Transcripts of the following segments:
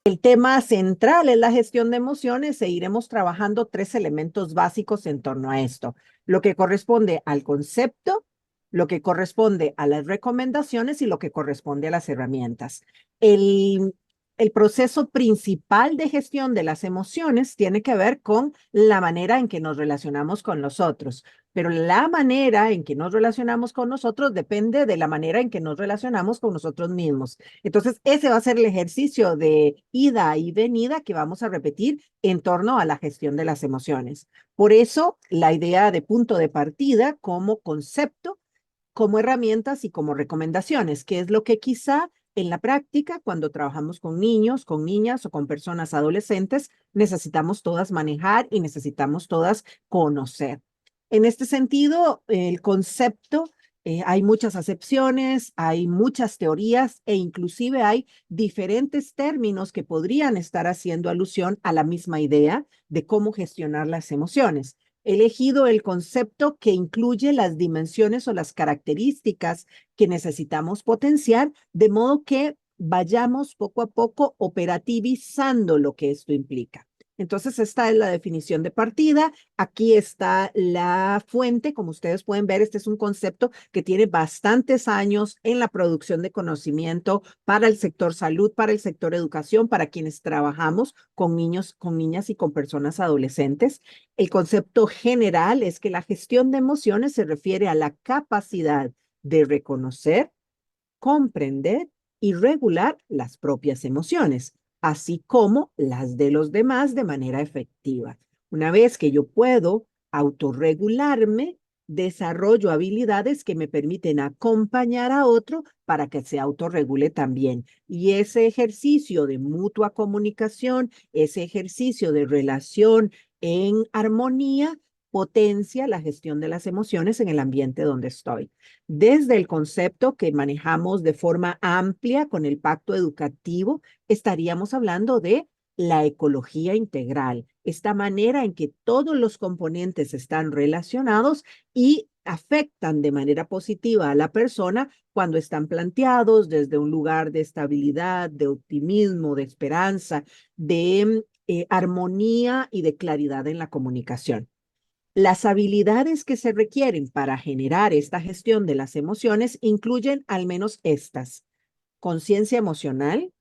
El tema central es la gestión de emociones e iremos trabajando tres elementos básicos en torno a esto. Lo que corresponde al concepto, lo que corresponde a las recomendaciones y lo que corresponde a las herramientas. El proceso principal de gestión de las emociones tiene que ver con la manera en que nos relacionamos con los otros, pero la manera en que nos relacionamos con nosotros depende de la manera en que nos relacionamos con nosotros mismos. Entonces, ese va a ser el ejercicio de ida y venida que vamos a repetir en torno a la gestión de las emociones. Por eso, la idea de punto de partida como concepto, como herramientas y como recomendaciones, que es lo que quizá en la práctica, cuando trabajamos con niños, con niñas o con personas adolescentes, necesitamos todas manejar y necesitamos todas conocer. En este sentido, el concepto, hay muchas acepciones, hay muchas teorías e inclusive hay diferentes términos que podrían estar haciendo alusión a la misma idea de cómo gestionar las emociones. He elegido el concepto que incluye las dimensiones o las características que necesitamos potenciar, de modo que vayamos poco a poco operativizando lo que esto implica. Entonces, esta es la definición de partida. Aquí está la fuente. Como ustedes pueden ver, este es un concepto que tiene bastantes años en la producción de conocimiento para el sector salud, para el sector educación, para quienes trabajamos con niños, con niñas y con personas adolescentes. El concepto general es que la gestión de emociones se refiere a la capacidad de reconocer, comprender y regular las propias emociones, así como las de los demás de manera efectiva. Una vez que yo puedo autorregularme, desarrollo habilidades que me permiten acompañar a otro para que se autorregule también. Y ese ejercicio de mutua comunicación, ese ejercicio de relación en armonía, potencia la gestión de las emociones en el ambiente donde estoy. Desde el concepto que manejamos de forma amplia con el pacto educativo, estaríamos hablando de la ecología integral, esta manera en que todos los componentes están relacionados y afectan de manera positiva a la persona cuando están planteados desde un lugar de estabilidad, de optimismo, de esperanza, de armonía y de claridad en la comunicación. Las habilidades que se requieren para generar esta gestión de las emociones incluyen al menos estas: conciencia emocional,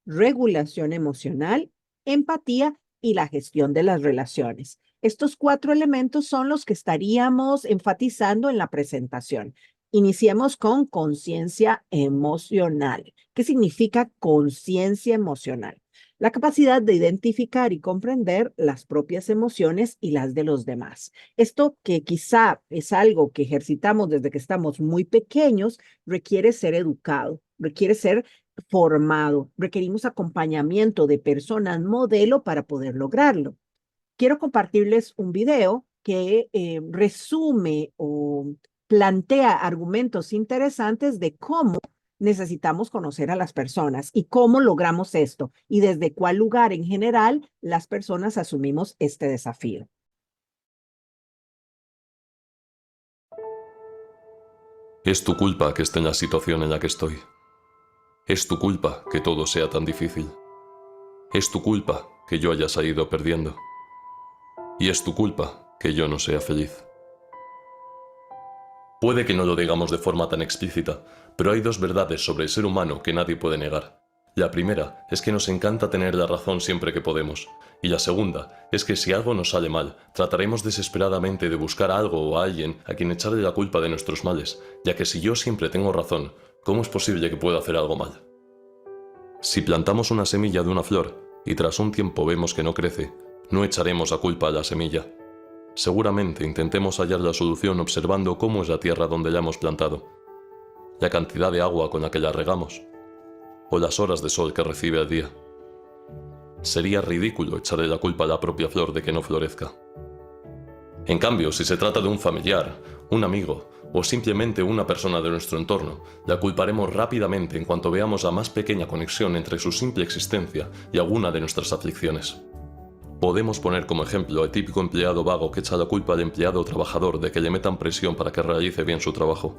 regulación emocional, empatía y la gestión de las relaciones. Estos cuatro elementos son los que estaríamos enfatizando en la presentación. Iniciemos con conciencia emocional. ¿Qué significa conciencia emocional? La capacidad de identificar y comprender las propias emociones y las de los demás. Esto, que quizá es algo que ejercitamos desde que estamos muy pequeños, requiere ser educado, requiere ser formado. Requerimos acompañamiento de personas modelo para poder lograrlo. Quiero compartirles un video que resume o plantea argumentos interesantes de cómo necesitamos conocer a las personas y cómo logramos esto y desde cuál lugar en general las personas asumimos este desafío. Es tu culpa que esté en la situación en la que estoy. Es tu culpa que todo sea tan difícil. Es tu culpa que yo haya salido perdiendo. Y es tu culpa que yo no sea feliz. Puede que no lo digamos de forma tan explícita, pero hay dos verdades sobre el ser humano que nadie puede negar. La primera es que nos encanta tener la razón siempre que podemos, y la segunda es que si algo nos sale mal, trataremos desesperadamente de buscar a algo o a alguien a quien echarle la culpa de nuestros males, ya que si yo siempre tengo razón, ¿cómo es posible que pueda hacer algo mal? Si plantamos una semilla de una flor y tras un tiempo vemos que no crece, no echaremos la culpa a la semilla. Seguramente intentemos hallar la solución observando cómo es la tierra donde la hemos plantado, la cantidad de agua con la que la regamos, o las horas de sol que recibe al día. Sería ridículo echarle la culpa a la propia flor de que no florezca. En cambio, si se trata de un familiar, un amigo o simplemente una persona de nuestro entorno, la culparemos rápidamente en cuanto veamos la más pequeña conexión entre su simple existencia y alguna de nuestras aflicciones. Podemos poner como ejemplo al típico empleado vago que echa la culpa al empleado o trabajador de que le metan presión para que realice bien su trabajo,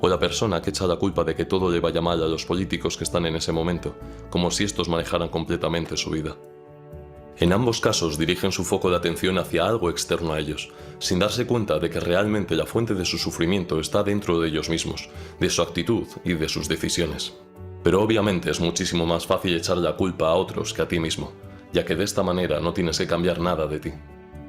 O la persona que echa la culpa de que todo le vaya mal a los políticos que están en ese momento, como si estos manejaran completamente su vida. En ambos casos dirigen su foco de atención hacia algo externo a ellos, sin darse cuenta de que realmente la fuente de su sufrimiento está dentro de ellos mismos, de su actitud y de sus decisiones. Pero obviamente es muchísimo más fácil echar la culpa a otros que a ti mismo, ya que de esta manera no tienes que cambiar nada de ti.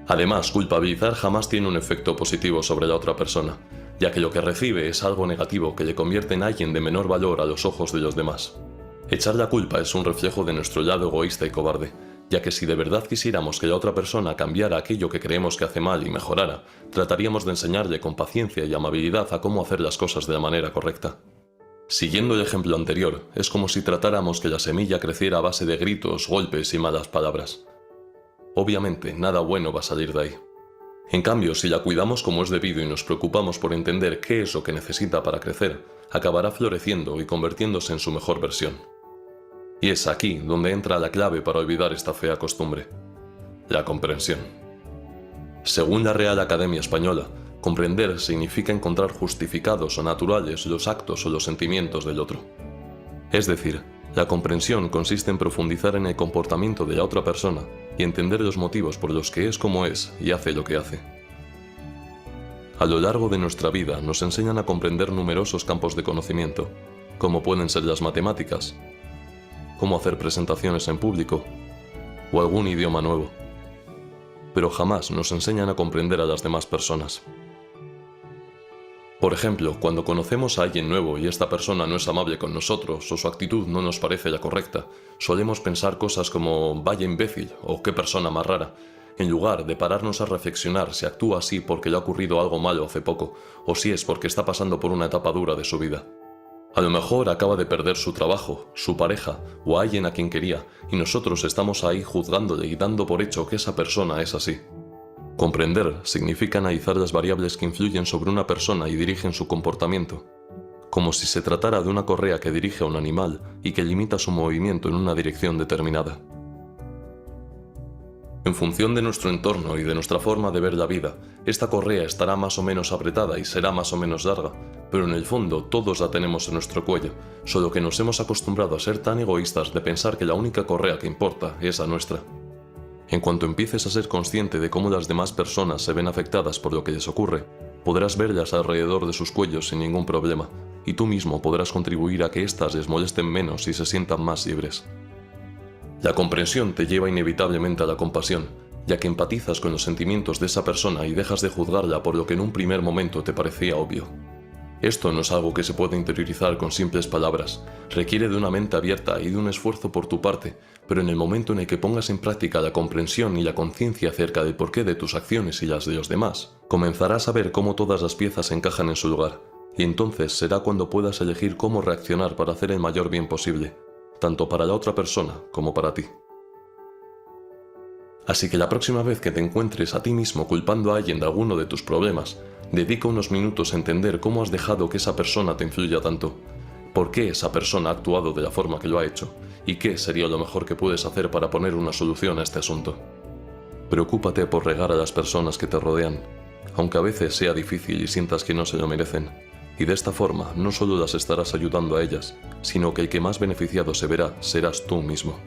Además, culpabilizar jamás tiene un efecto positivo sobre la otra persona, ya que lo que recibe es algo negativo que le convierte en alguien de menor valor a los ojos de los demás. Echar la culpa es un reflejo de nuestro lado egoísta y cobarde, ya que si de verdad quisiéramos que la otra persona cambiara aquello que creemos que hace mal y mejorara, trataríamos de enseñarle con paciencia y amabilidad a cómo hacer las cosas de la manera correcta. Siguiendo el ejemplo anterior, es como si tratáramos que la semilla creciera a base de gritos, golpes y malas palabras. Obviamente, nada bueno va a salir de ahí. En cambio, si la cuidamos como es debido y nos preocupamos por entender qué es lo que necesita para crecer, acabará floreciendo y convirtiéndose en su mejor versión. Y es aquí donde entra la clave para olvidar esta fea costumbre: la comprensión. Según la Real Academia Española, comprender significa encontrar justificados o naturales los actos o los sentimientos del otro. Es decir, la comprensión consiste en profundizar en el comportamiento de la otra persona y entender los motivos por los que es como es y hace lo que hace. A lo largo de nuestra vida nos enseñan a comprender numerosos campos de conocimiento, como pueden ser las matemáticas, cómo hacer presentaciones en público o algún idioma nuevo. Pero jamás nos enseñan a comprender a las demás personas. Por ejemplo, cuando conocemos a alguien nuevo y esta persona no es amable con nosotros o su actitud no nos parece la correcta, solemos pensar cosas como «vaya imbécil» o «qué persona más rara», en lugar de pararnos a reflexionar si actúa así porque le ha ocurrido algo malo hace poco o si es porque está pasando por una etapa dura de su vida. A lo mejor acaba de perder su trabajo, su pareja o a alguien a quien quería y nosotros estamos ahí juzgándole y dando por hecho que esa persona es así. Comprender significa analizar las variables que influyen sobre una persona y dirigen su comportamiento, como si se tratara de una correa que dirige a un animal y que limita su movimiento en una dirección determinada. En función de nuestro entorno y de nuestra forma de ver la vida, esta correa estará más o menos apretada y será más o menos larga, pero en el fondo todos la tenemos en nuestro cuello, solo que nos hemos acostumbrado a ser tan egoístas de pensar que la única correa que importa es la nuestra. En cuanto empieces a ser consciente de cómo las demás personas se ven afectadas por lo que les ocurre, podrás verlas alrededor de sus cuellos sin ningún problema, y tú mismo podrás contribuir a que éstas les molesten menos y se sientan más libres. La comprensión te lleva inevitablemente a la compasión, ya que empatizas con los sentimientos de esa persona y dejas de juzgarla por lo que en un primer momento te parecía obvio. Esto no es algo que se pueda interiorizar con simples palabras, requiere de una mente abierta y de un esfuerzo por tu parte, pero en el momento en el que pongas en práctica la comprensión y la conciencia acerca del porqué de tus acciones y las de los demás, comenzarás a ver cómo todas las piezas encajan en su lugar, y entonces será cuando puedas elegir cómo reaccionar para hacer el mayor bien posible, tanto para la otra persona como para ti. Así que la próxima vez que te encuentres a ti mismo culpando a alguien de alguno de tus problemas, dedica unos minutos a entender cómo has dejado que esa persona te influya tanto, por qué esa persona ha actuado de la forma que lo ha hecho, y qué sería lo mejor que puedes hacer para poner una solución a este asunto. Preocúpate por regar a las personas que te rodean, aunque a veces sea difícil y sientas que no se lo merecen, y de esta forma no solo las estarás ayudando a ellas, sino que el que más beneficiado se verá serás tú mismo.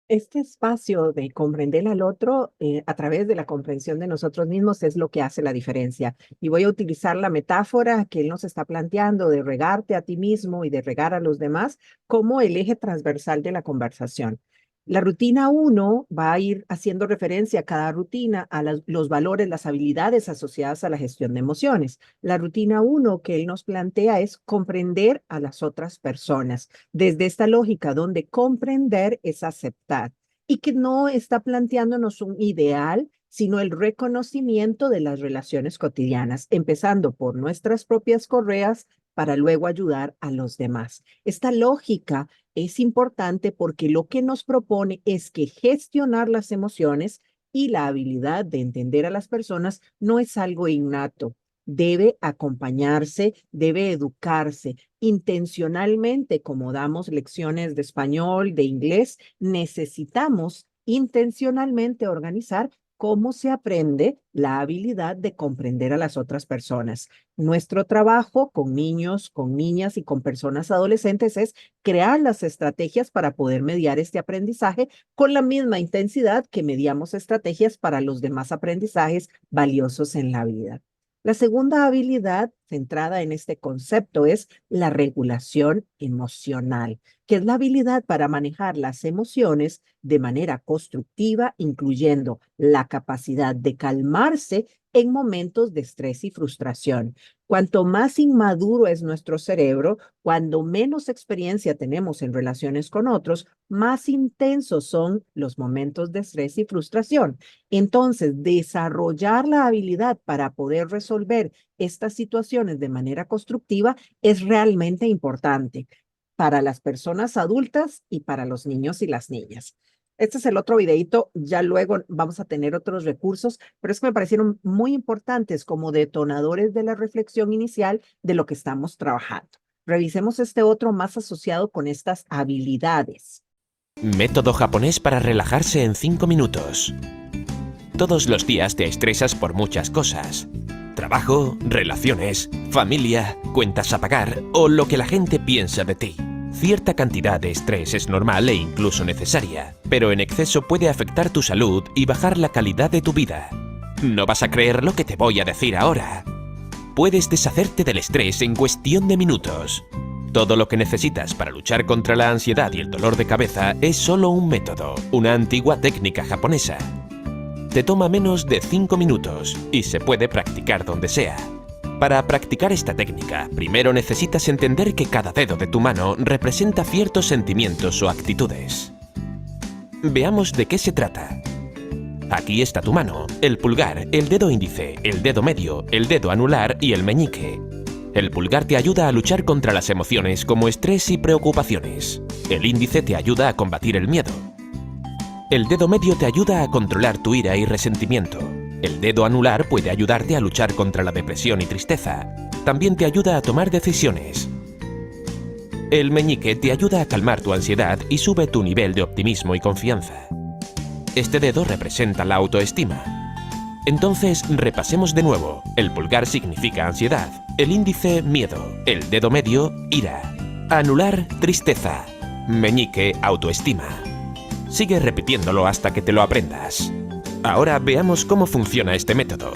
Este espacio de comprender al otro a través de la comprensión de nosotros mismos es lo que hace la diferencia. Y voy a utilizar la metáfora que él nos está planteando de regarte a ti mismo y de regar a los demás como el eje transversal de la conversación. La rutina 1 va a ir haciendo referencia a cada rutina, a los valores, las habilidades asociadas a la gestión de emociones. La rutina 1 que él nos plantea es comprender a las otras personas, desde esta lógica donde comprender es aceptar y que no está planteándonos un ideal, sino el reconocimiento de las relaciones cotidianas, empezando por nuestras propias correas para luego ayudar a los demás. Esta lógica es importante porque lo que nos propone es que gestionar las emociones y la habilidad de entender a las personas no es algo innato. Debe acompañarse, debe educarse intencionalmente, como damos lecciones de español, de inglés, necesitamos intencionalmente organizar cómo se aprende la habilidad de comprender a las otras personas. Nuestro trabajo con niños, con niñas y con personas adolescentes es crear las estrategias para poder mediar este aprendizaje con la misma intensidad que mediamos estrategias para los demás aprendizajes valiosos en la vida. La segunda habilidad centrada en este concepto es la regulación emocional, que es la habilidad para manejar las emociones de manera constructiva, incluyendo la capacidad de calmarse en momentos de estrés y frustración. Cuanto más inmaduro es nuestro cerebro, cuando menos experiencia tenemos en relaciones con otros, más intensos son los momentos de estrés y frustración. Entonces, desarrollar la habilidad para poder resolver estas situaciones de manera constructiva es realmente importante para las personas adultas y para los niños y las niñas. Este es el otro videito, ya luego vamos a tener otros recursos, pero es que me parecieron muy importantes como detonadores de la reflexión inicial de lo que estamos trabajando. Revisemos este otro más asociado con estas habilidades. Método japonés para relajarse en 5 minutos. Todos los días te estresas por muchas cosas. Trabajo, relaciones, familia, cuentas a pagar o lo que la gente piensa de ti. Cierta cantidad de estrés es normal e incluso necesaria, pero en exceso puede afectar tu salud y bajar la calidad de tu vida. No vas a creer lo que te voy a decir ahora. Puedes deshacerte del estrés en cuestión de minutos. Todo lo que necesitas para luchar contra la ansiedad y el dolor de cabeza es solo un método, una antigua técnica japonesa. Te toma menos de 5 minutos y se puede practicar donde sea. Para practicar esta técnica, primero necesitas entender que cada dedo de tu mano representa ciertos sentimientos o actitudes. Veamos de qué se trata. Aquí está tu mano, el pulgar, el dedo índice, el dedo medio, el dedo anular y el meñique. El pulgar te ayuda a luchar contra las emociones como estrés y preocupaciones. El índice te ayuda a combatir el miedo. El dedo medio te ayuda a controlar tu ira y resentimiento. El dedo anular puede ayudarte a luchar contra la depresión y tristeza. También te ayuda a tomar decisiones. El meñique te ayuda a calmar tu ansiedad y sube tu nivel de optimismo y confianza. Este dedo representa la autoestima. Entonces, repasemos de nuevo. El pulgar significa ansiedad, el índice miedo, el dedo medio ira, anular tristeza, meñique autoestima. Sigue repitiéndolo hasta que te lo aprendas. Ahora veamos cómo funciona este método.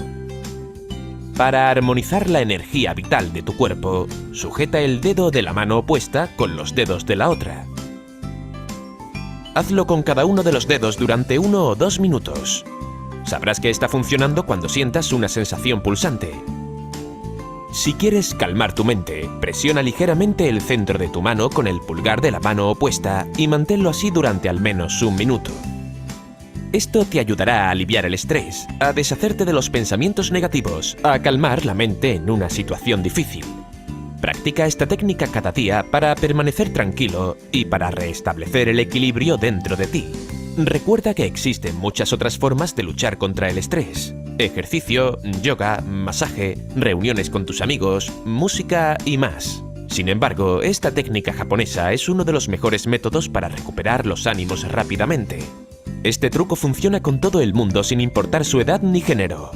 Para armonizar la energía vital de tu cuerpo, sujeta el dedo de la mano opuesta con los dedos de la otra. Hazlo con cada uno de los dedos durante 1 o 2 minutos. Sabrás que está funcionando cuando sientas una sensación pulsante. Si quieres calmar tu mente, presiona ligeramente el centro de tu mano con el pulgar de la mano opuesta y manténlo así durante al menos 1 minuto. Esto te ayudará a aliviar el estrés, a deshacerte de los pensamientos negativos, a calmar la mente en una situación difícil. Practica esta técnica cada día para permanecer tranquilo y para restablecer el equilibrio dentro de ti. Recuerda que existen muchas otras formas de luchar contra el estrés. Ejercicio, yoga, masaje, reuniones con tus amigos, música y más. Sin embargo, esta técnica japonesa es uno de los mejores métodos para recuperar los ánimos rápidamente. Este truco funciona con todo el mundo sin importar su edad ni género.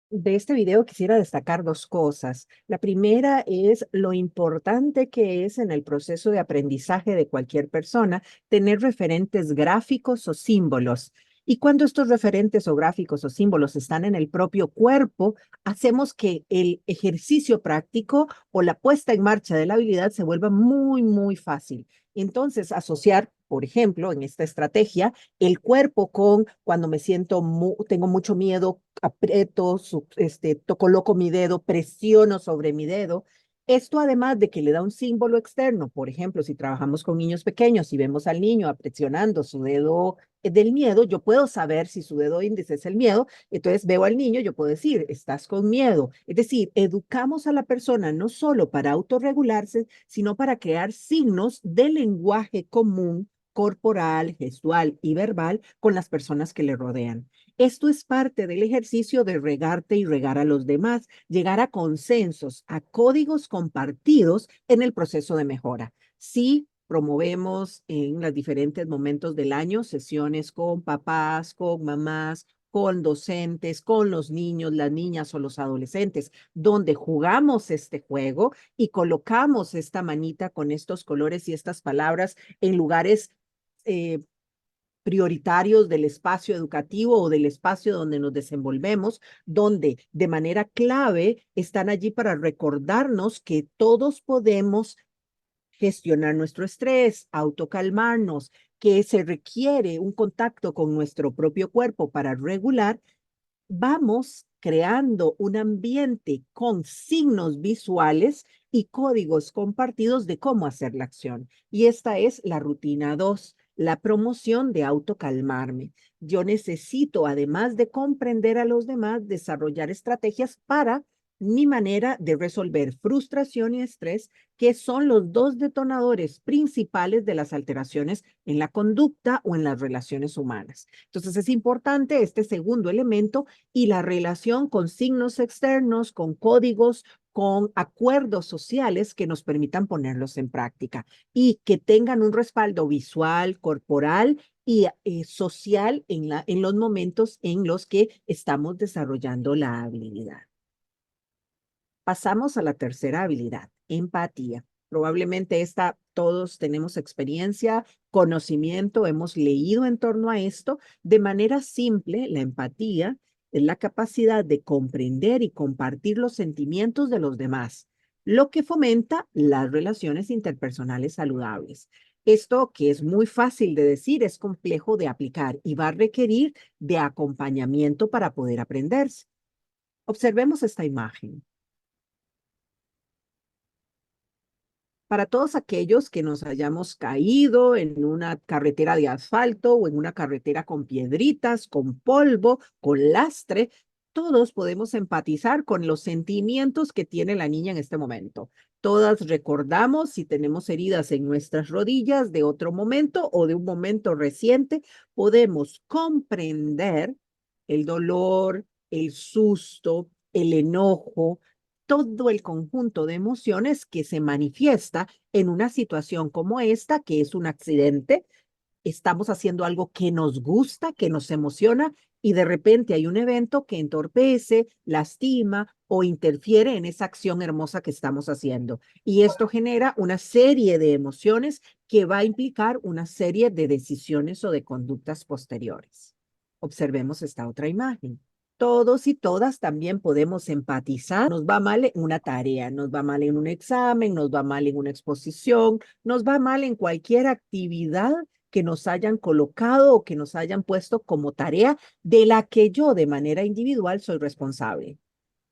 De este video quisiera destacar 2 cosas. La primera es lo importante que es en el proceso de aprendizaje de cualquier persona tener referentes gráficos o símbolos. Y cuando estos referentes o gráficos o símbolos están en el propio cuerpo, hacemos que el ejercicio práctico o la puesta en marcha de la habilidad se vuelva muy, muy fácil. Entonces, asociar, por ejemplo, en esta estrategia, el cuerpo con cuando me siento, tengo mucho miedo, aprieto, coloco mi dedo, presiono sobre mi dedo. Esto además de que le da un símbolo externo, por ejemplo, si trabajamos con niños pequeños y vemos al niño presionando su dedo del miedo, yo puedo saber si su dedo índice es el miedo, entonces veo al niño, yo puedo decir, estás con miedo. Es decir, educamos a la persona no solo para autorregularse, sino para crear signos de lenguaje común corporal, gestual y verbal con las personas que le rodean. Esto es parte del ejercicio de regarte y regar a los demás, llegar a consensos, a códigos compartidos en el proceso de mejora. Sí, promovemos en los diferentes momentos del año sesiones con papás, con mamás, con docentes, con los niños, las niñas o los adolescentes, donde jugamos este juego y colocamos esta manita con estos colores y estas palabras en lugares eh, prioritarios del espacio educativo o del espacio donde nos desenvolvemos, donde de manera clave están allí para recordarnos que todos podemos gestionar nuestro estrés, autocalmarnos, que se requiere un contacto con nuestro propio cuerpo para regular. Vamos creando un ambiente con signos visuales y códigos compartidos de cómo hacer la acción. Y esta es la rutina 2, la promoción de autocalmarme. Yo necesito, además de comprender a los demás, desarrollar estrategias para mi manera de resolver frustración y estrés, que son los dos detonadores principales de las alteraciones en la conducta o en las relaciones humanas. Entonces es importante este segundo elemento y la relación con signos externos, con códigos, con acuerdos sociales que nos permitan ponerlos en práctica y que tengan un respaldo visual, corporal y social en los momentos en los que estamos desarrollando la habilidad. Pasamos a la tercera habilidad, empatía. Probablemente esta todos tenemos experiencia, conocimiento, hemos leído en torno a esto. De manera simple, la empatía es la capacidad de comprender y compartir los sentimientos de los demás, lo que fomenta las relaciones interpersonales saludables. Esto, que es muy fácil de decir, es complejo de aplicar y va a requerir de acompañamiento para poder aprenderse. Observemos esta imagen. Para todos aquellos que nos hayamos caído en una carretera de asfalto o en una carretera con piedritas, con polvo, con lastre, todos podemos empatizar con los sentimientos que tiene la niña en este momento. Todas recordamos si tenemos heridas en nuestras rodillas de otro momento o de un momento reciente, podemos comprender el dolor, el susto, el enojo, todo el conjunto de emociones que se manifiesta en una situación como esta, que es un accidente. Estamos haciendo algo que nos gusta, que nos emociona, y de repente hay un evento que entorpece, lastima o interfiere en esa acción hermosa que estamos haciendo. Y esto genera una serie de emociones que va a implicar una serie de decisiones o de conductas posteriores. Observemos esta otra imagen. Todos y todas también podemos empatizar. Nos va mal en una tarea, nos va mal en un examen, nos va mal en una exposición, nos va mal en cualquier actividad que nos hayan colocado o que nos hayan puesto como tarea de la que yo de manera individual soy responsable.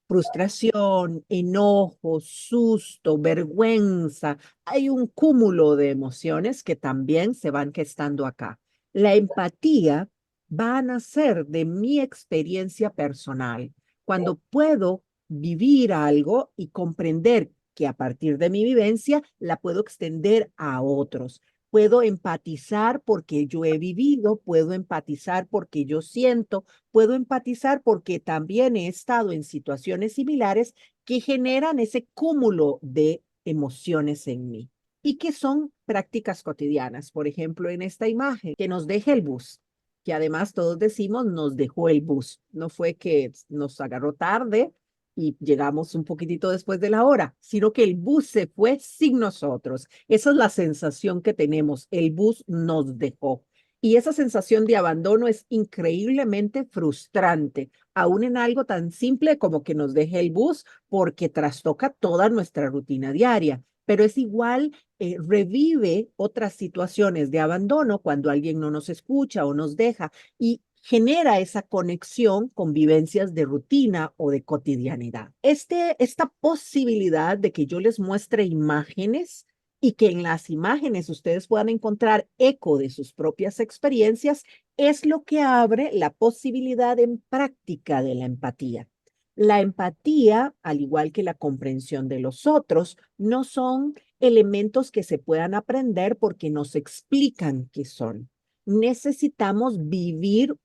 Frustración, enojo, susto, vergüenza. Hay un cúmulo de emociones que también se van gestando acá. La empatía va a nacer de mi experiencia personal. Cuando puedo vivir algo y comprender que a partir de mi vivencia la puedo extender a otros. Puedo empatizar porque yo he vivido, puedo empatizar porque yo siento, puedo empatizar porque también he estado en situaciones similares que generan ese cúmulo de emociones en mí y que son prácticas cotidianas. Por ejemplo, en esta imagen, que nos deje el bus, que además todos decimos nos dejó el bus. No fue que nos agarró tarde y llegamos un poquitito después de la hora, sino que el bus se fue sin nosotros. Esa es la sensación que tenemos. El bus nos dejó. Y esa sensación de abandono es increíblemente frustrante, aún en algo tan simple como que nos deje el bus, porque trastoca toda nuestra rutina diaria. Pero es igual, revive otras situaciones de abandono cuando alguien no nos escucha o nos deja y genera esa conexión con vivencias de rutina o de cotidianidad. Esta posibilidad de que yo les muestre imágenes y que en las imágenes ustedes puedan encontrar eco de sus propias experiencias, es lo que abre la posibilidad en práctica de la empatía. La empatía, al igual que la comprensión de los otros, no son elementos que se puedan aprender porque nos explican qué son. necesitamos vivir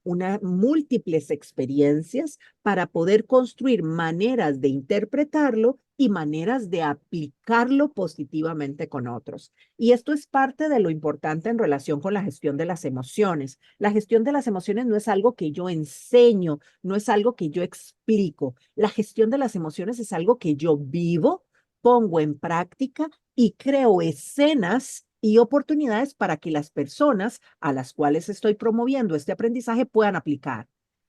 múltiples experiencias para poder construir maneras de interpretarlo y maneras de aplicarlo positivamente con otros. Y esto es parte de lo importante en relación con la gestión de las emociones. La gestión de las emociones no es algo que yo enseño, no es algo que yo explico. La gestión de las emociones es algo que yo vivo, pongo en práctica y creo escenas y oportunidades para que las personas a las cuales estoy promoviendo este aprendizaje puedan aplicar.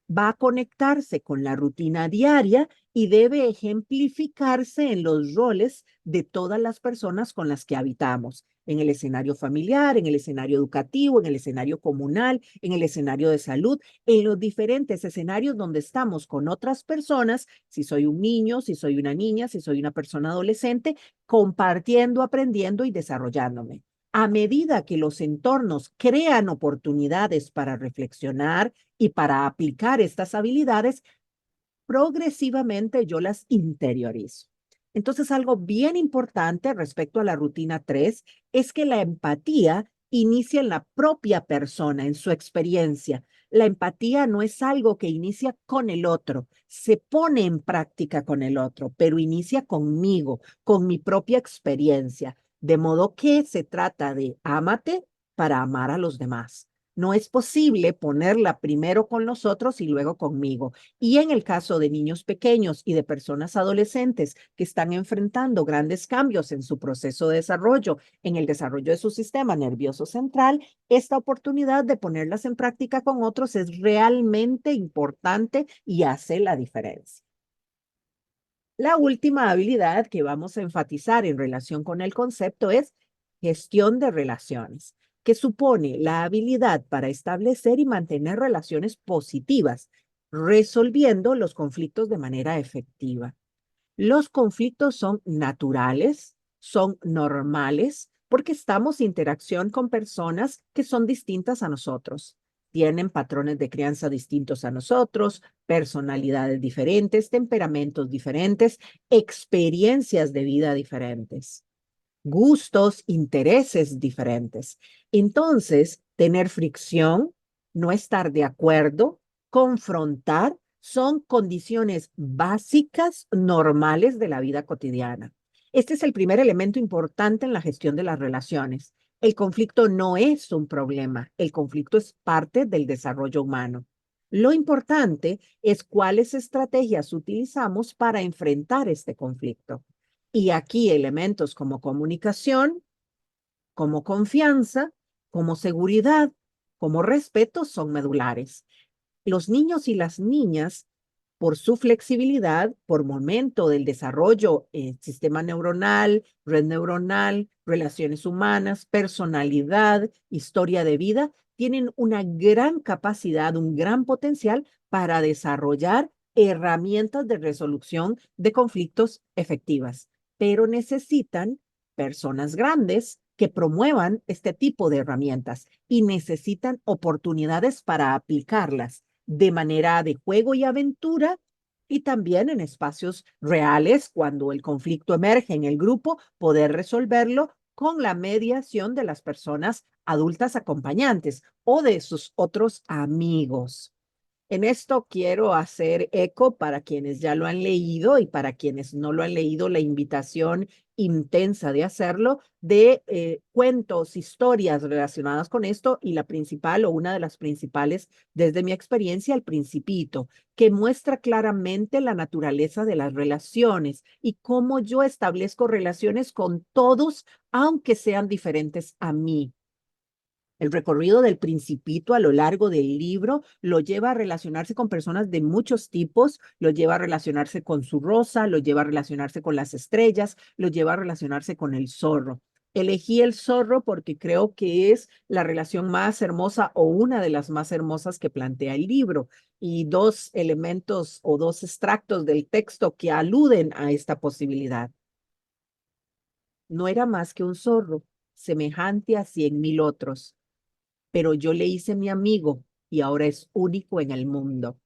Va a conectarse con la rutina diaria y debe ejemplificarse en los roles de todas las personas con las que habitamos, en el escenario familiar, en el escenario educativo, en el escenario comunal, en el escenario de salud, en los diferentes escenarios donde estamos con otras personas, si soy un niño, si soy una niña, si soy una persona adolescente, compartiendo, aprendiendo y desarrollándome. A medida que los entornos crean oportunidades para reflexionar y para aplicar estas habilidades, progresivamente yo las interiorizo. Entonces, algo bien importante respecto a la rutina 3 es que la empatía inicia en la propia persona, en su experiencia. La empatía no es algo que inicia con el otro, se pone en práctica con el otro, pero inicia conmigo, con mi propia experiencia. De modo que se trata de ámate para amar a los demás. No es posible ponerla primero con los otros y luego conmigo. Y en el caso de niños pequeños y de personas adolescentes que están enfrentando grandes cambios en su proceso de desarrollo, en el desarrollo de su sistema nervioso central, esta oportunidad de ponerlas en práctica con otros es realmente importante y hace la diferencia. La última habilidad que vamos a enfatizar en relación con el concepto es gestión de relaciones, que supone la habilidad para establecer y mantener relaciones positivas, resolviendo los conflictos de manera efectiva. Los conflictos son naturales, son normales, porque estamos en interacción con personas que son distintas a nosotros. Tienen patrones de crianza distintos a nosotros, personalidades diferentes, temperamentos diferentes, experiencias de vida diferentes, gustos, intereses diferentes. Entonces, tener fricción, no estar de acuerdo, confrontar, son condiciones básicas, normales de la vida cotidiana. Este es el primer elemento importante en la gestión de las relaciones. El conflicto no es un problema, el conflicto es parte del desarrollo humano. Lo importante es cuáles estrategias utilizamos para enfrentar este conflicto. Y aquí elementos como comunicación, como confianza, como seguridad, como respeto son medulares. Los niños y las niñas, por su flexibilidad, por momento del desarrollo, sistema neuronal, red neuronal, relaciones humanas, personalidad, historia de vida, tienen una gran capacidad, un gran potencial para desarrollar herramientas de resolución de conflictos efectivas, pero necesitan personas grandes que promuevan este tipo de herramientas y necesitan oportunidades para aplicarlas de manera de juego y aventura y también en espacios reales cuando el conflicto emerge en el grupo, poder resolverlo con la mediación de las personas adultas acompañantes o de sus otros amigos. En esto quiero hacer eco para quienes ya lo han leído y para quienes no lo han leído, la invitación intensa de hacerlo, de cuentos, historias relacionadas con esto y la principal o una de las principales desde mi experiencia, El Principito, que muestra claramente la naturaleza de las relaciones y cómo yo establezco relaciones con todos, aunque sean diferentes a mí. El recorrido del Principito a lo largo del libro lo lleva a relacionarse con personas de muchos tipos, lo lleva a relacionarse con su rosa, lo lleva a relacionarse con las estrellas, lo lleva a relacionarse con el zorro. Elegí el zorro porque creo que es la relación más hermosa o una de las más hermosas que plantea el libro y dos elementos o dos extractos del texto que aluden a esta posibilidad. No era más que un zorro, semejante a 100,000 otros, pero yo le hice mi amigo y ahora es único en el mundo.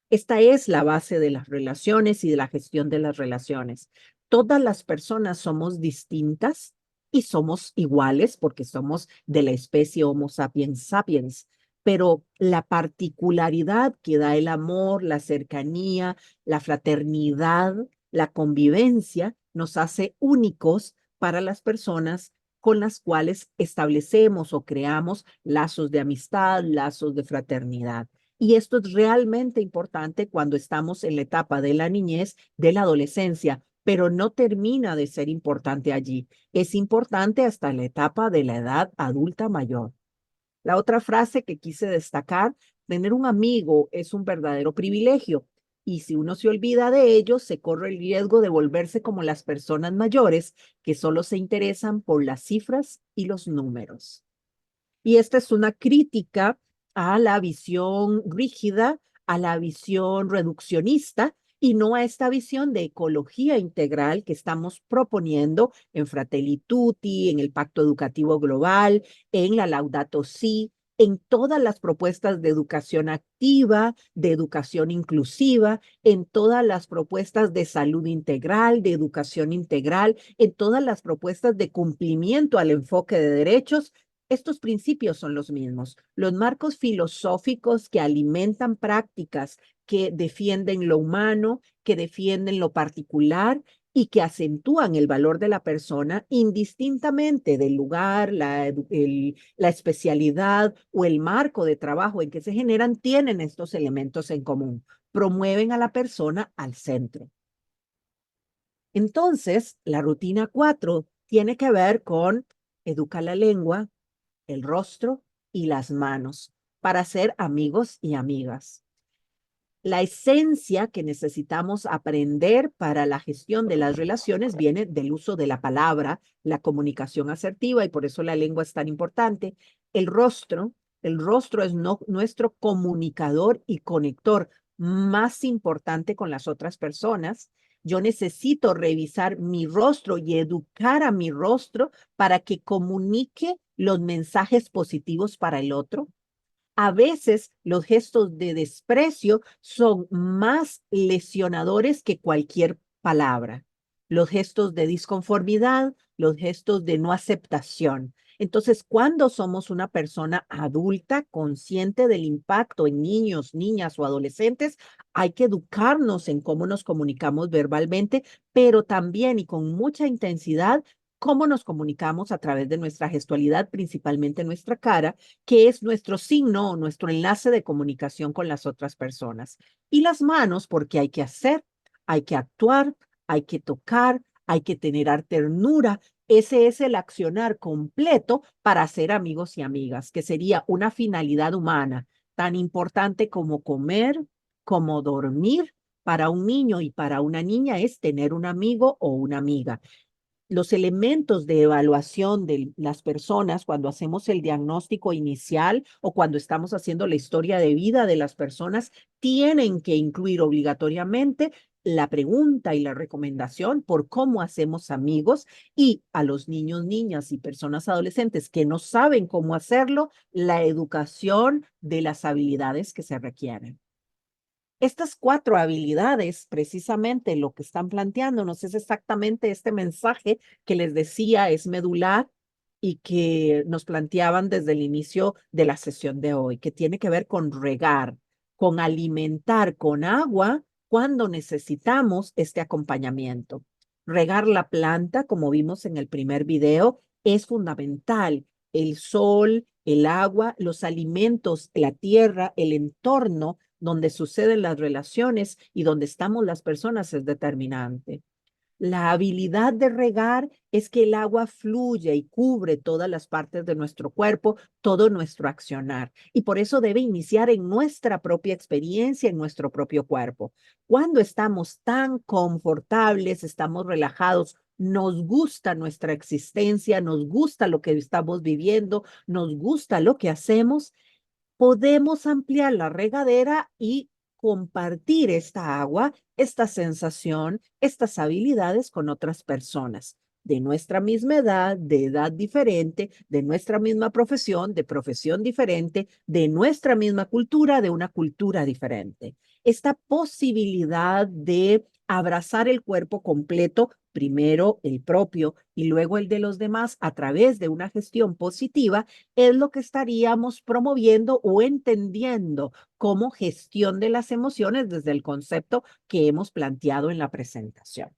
Esta es la base de las relaciones y de la gestión de las relaciones. Todas las personas somos distintas, y somos iguales porque somos de la especie Homo sapiens sapiens. Pero la particularidad que da el amor, la cercanía, la fraternidad, la convivencia, nos hace únicos para las personas con las cuales establecemos o creamos lazos de amistad, lazos de fraternidad. Y esto es realmente importante cuando estamos en la etapa de la niñez, de la adolescencia, pero no termina de ser importante allí. Es importante hasta la etapa de la edad adulta mayor. La otra frase que quise destacar, tener un amigo es un verdadero privilegio. Y si uno se olvida de ello, se corre el riesgo de volverse como las personas mayores que solo se interesan por las cifras y los números. Y esta es una crítica a la visión rígida, a la visión reduccionista y no a esta visión de ecología integral que estamos proponiendo en Fratelli Tutti, en el Pacto Educativo Global, en la Laudato Si, en todas las propuestas de educación activa, de educación inclusiva, en todas las propuestas de salud integral, de educación integral, en todas las propuestas de cumplimiento al enfoque de derechos. Estos principios son los mismos. Los marcos filosóficos que alimentan prácticas que defienden lo humano, que defienden lo particular y que acentúan el valor de la persona indistintamente del lugar, la especialidad o el marco de trabajo en que se generan, tienen estos elementos en común. Promueven a la persona al centro. Entonces, la rutina 4 tiene que ver con educa la lengua, el rostro y las manos para ser amigos y amigas. La esencia que necesitamos aprender para la gestión de las relaciones viene del uso de la palabra, la comunicación asertiva, y por eso la lengua es tan importante. El rostro, es nuestro comunicador y conector más importante con las otras personas. Yo necesito revisar mi rostro y educar a mi rostro para que comunique los mensajes positivos para el otro. A veces los gestos de desprecio son más lesionadores que cualquier palabra. Los gestos de disconformidad, los gestos de no aceptación. Entonces, cuando somos una persona adulta, consciente del impacto en niños, niñas o adolescentes, hay que educarnos en cómo nos comunicamos verbalmente, pero también y con mucha intensidad, cómo nos comunicamos a través de nuestra gestualidad, principalmente nuestra cara, que es nuestro signo o nuestro enlace de comunicación con las otras personas. Y las manos, porque hay que hacer, hay que actuar, hay que tocar, hay que tener ternura. Ese es el accionar completo para ser amigos y amigas, que sería una finalidad humana tan importante como comer, como dormir. Para un niño y para una niña es tener un amigo o una amiga. Los elementos de evaluación de las personas cuando hacemos el diagnóstico inicial o cuando estamos haciendo la historia de vida de las personas tienen que incluir obligatoriamente la pregunta y la recomendación por cómo hacemos amigos, y a los niños, niñas y personas adolescentes que no saben cómo hacerlo, la educación de las habilidades que se requieren. Estas 4 habilidades, precisamente lo que están planteándonos es exactamente este mensaje que les decía es medular y que nos planteaban desde el inicio de la sesión de hoy, que tiene que ver con regar, con alimentar con agua cuando necesitamos este acompañamiento. Regar la planta, como vimos en el primer video, es fundamental. El sol, el agua, los alimentos, la tierra, el entorno donde suceden las relaciones y donde estamos las personas es determinante. La habilidad de regar es que el agua fluye y cubre todas las partes de nuestro cuerpo, todo nuestro accionar. Y por eso debe iniciar en nuestra propia experiencia, en nuestro propio cuerpo. Cuando estamos tan confortables, estamos relajados, nos gusta nuestra existencia, nos gusta lo que estamos viviendo, nos gusta lo que hacemos, podemos ampliar la regadera y compartir esta agua, esta sensación, estas habilidades con otras personas de nuestra misma edad, de edad diferente, de nuestra misma profesión, de profesión diferente, de nuestra misma cultura, de una cultura diferente. Esta posibilidad de abrazar el cuerpo completo, primero el propio y luego el de los demás a través de una gestión positiva, es lo que estaríamos promoviendo o entendiendo como gestión de las emociones desde el concepto que hemos planteado en la presentación.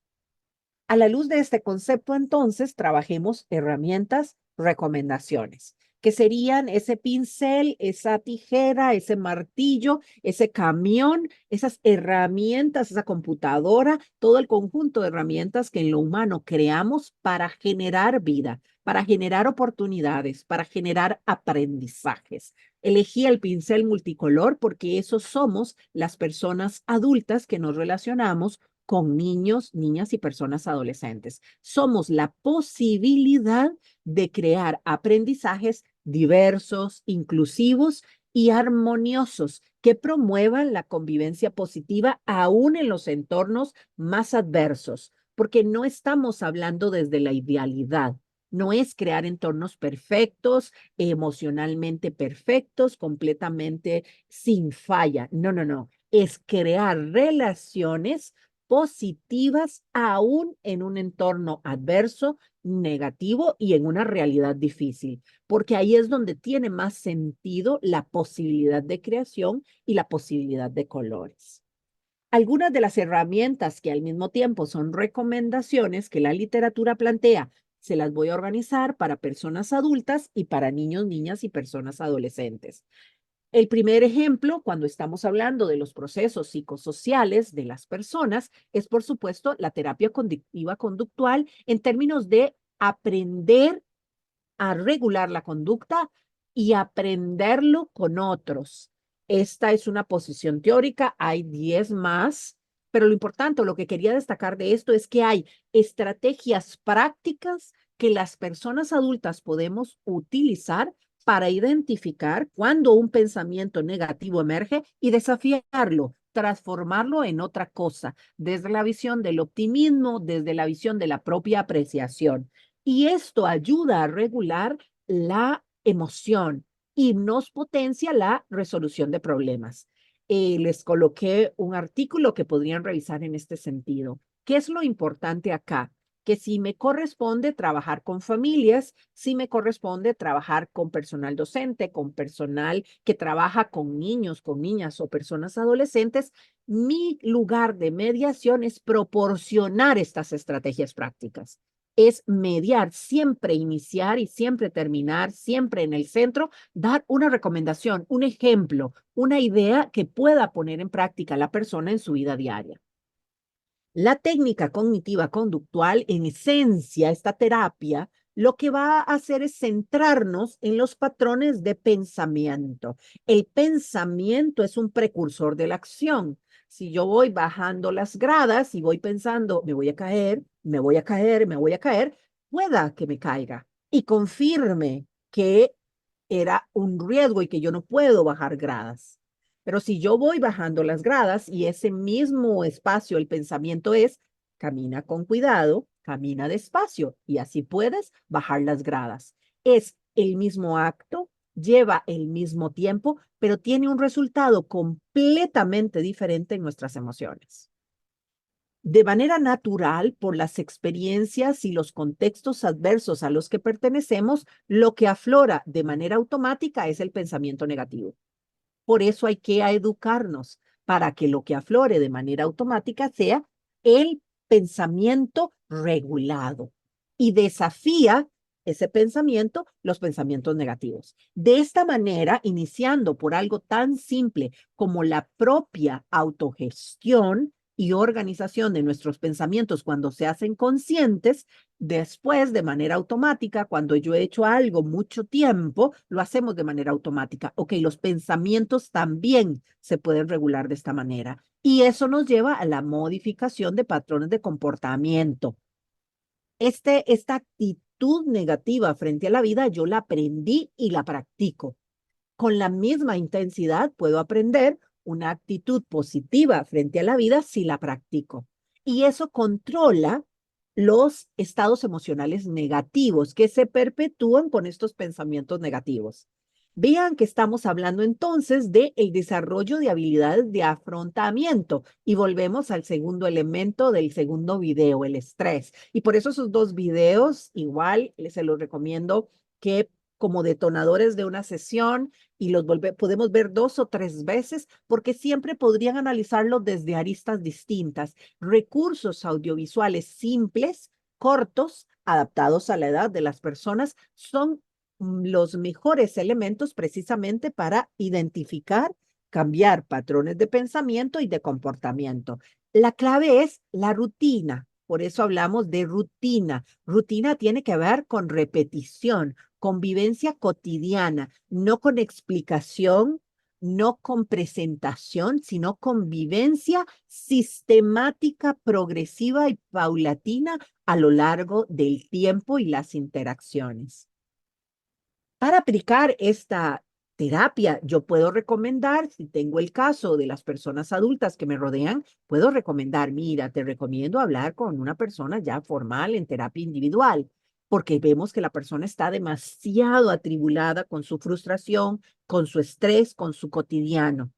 A la luz de este concepto, entonces, trabajemos herramientas, recomendaciones, que serían ese pincel, esa tijera, ese martillo, ese camión, esas herramientas, esa computadora, todo el conjunto de herramientas que en lo humano creamos para generar vida, para generar oportunidades, para generar aprendizajes. Elegí el pincel multicolor porque esos somos las personas adultas que nos relacionamos con niños, niñas y personas adolescentes. Somos la posibilidad de crear aprendizajes diversos, inclusivos y armoniosos que promuevan la convivencia positiva aún en los entornos más adversos, porque no estamos hablando desde la idealidad. No es crear entornos perfectos, emocionalmente perfectos, completamente sin falla. No, no, no. Es crear relaciones positivas aún en un entorno adverso, negativo y en una realidad difícil, porque ahí es donde tiene más sentido la posibilidad de creación y la posibilidad de colores. Algunas de las herramientas que al mismo tiempo son recomendaciones que la literatura plantea, se las voy a organizar para personas adultas y para niños, niñas y personas adolescentes. El primer ejemplo, cuando estamos hablando de los procesos psicosociales de las personas, es por supuesto la terapia cognitiva conductual en términos de aprender a regular la conducta y aprenderlo con otros. Esta es una posición teórica, hay 10 más, pero lo importante, lo que quería destacar de esto es que hay estrategias prácticas que las personas adultas podemos utilizar para identificar cuando un pensamiento negativo emerge y desafiarlo, transformarlo en otra cosa, desde la visión del optimismo, desde la visión de la propia apreciación. Y esto ayuda a regular la emoción y nos potencia la resolución de problemas. Les coloqué un artículo que podrían revisar en este sentido. ¿Qué es lo importante acá? Que si me corresponde trabajar con familias, si me corresponde trabajar con personal docente, con personal que trabaja con niños, con niñas o personas adolescentes, mi lugar de mediación es proporcionar estas estrategias prácticas. Es mediar, siempre iniciar y siempre terminar, siempre en el centro, dar una recomendación, un ejemplo, una idea que pueda poner en práctica la persona en su vida diaria. La técnica cognitiva conductual, en esencia, esta terapia, lo que va a hacer es centrarnos en los patrones de pensamiento. El pensamiento es un precursor de la acción. Si yo voy bajando las gradas y voy pensando, me voy a caer, me voy a caer, me voy a caer, pueda que me caiga y confirme que era un riesgo y que yo no puedo bajar gradas. Pero si yo voy bajando las gradas y ese mismo espacio, el pensamiento es, camina con cuidado, camina despacio y así puedes bajar las gradas. Es el mismo acto, lleva el mismo tiempo, pero tiene un resultado completamente diferente en nuestras emociones. De manera natural, por las experiencias y los contextos adversos a los que pertenecemos, lo que aflora de manera automática es el pensamiento negativo. Por eso hay que educarnos para que lo que aflore de manera automática sea el pensamiento regulado y desafía ese pensamiento, los pensamientos negativos. De esta manera, iniciando por algo tan simple como la propia autogestión y organización de nuestros pensamientos cuando se hacen conscientes, después, de manera automática, cuando yo he hecho algo mucho tiempo, lo hacemos de manera automática. Ok, los pensamientos también se pueden regular de esta manera. Y eso nos lleva a la modificación de patrones de comportamiento. Esta actitud negativa frente a la vida, yo la aprendí y la practico. Con la misma intensidad puedo aprender una actitud positiva frente a la vida si la practico. Y eso controla los estados emocionales negativos que se perpetúan con estos pensamientos negativos. Vean que estamos hablando entonces de el desarrollo de habilidades de afrontamiento y volvemos al segundo elemento del segundo video, el estrés. Y por eso esos dos videos igual se los recomiendo que como detonadores de una sesión y podemos ver 2 o 3 veces porque siempre podrían analizarlo desde aristas distintas. Recursos audiovisuales simples, cortos, adaptados a la edad de las personas, son los mejores elementos precisamente para identificar, cambiar patrones de pensamiento y de comportamiento. La clave es la rutina. Por eso hablamos de rutina. Rutina tiene que ver con repetición, convivencia cotidiana, no con explicación, no con presentación, sino convivencia sistemática, progresiva y paulatina a lo largo del tiempo y las interacciones. Para aplicar esta terapia, yo puedo recomendar, si tengo el caso de las personas adultas que me rodean, puedo recomendar, mira, te recomiendo hablar con una persona ya formal en terapia individual, porque vemos que la persona está demasiado atribulada con su frustración, con su estrés, con su cotidiano.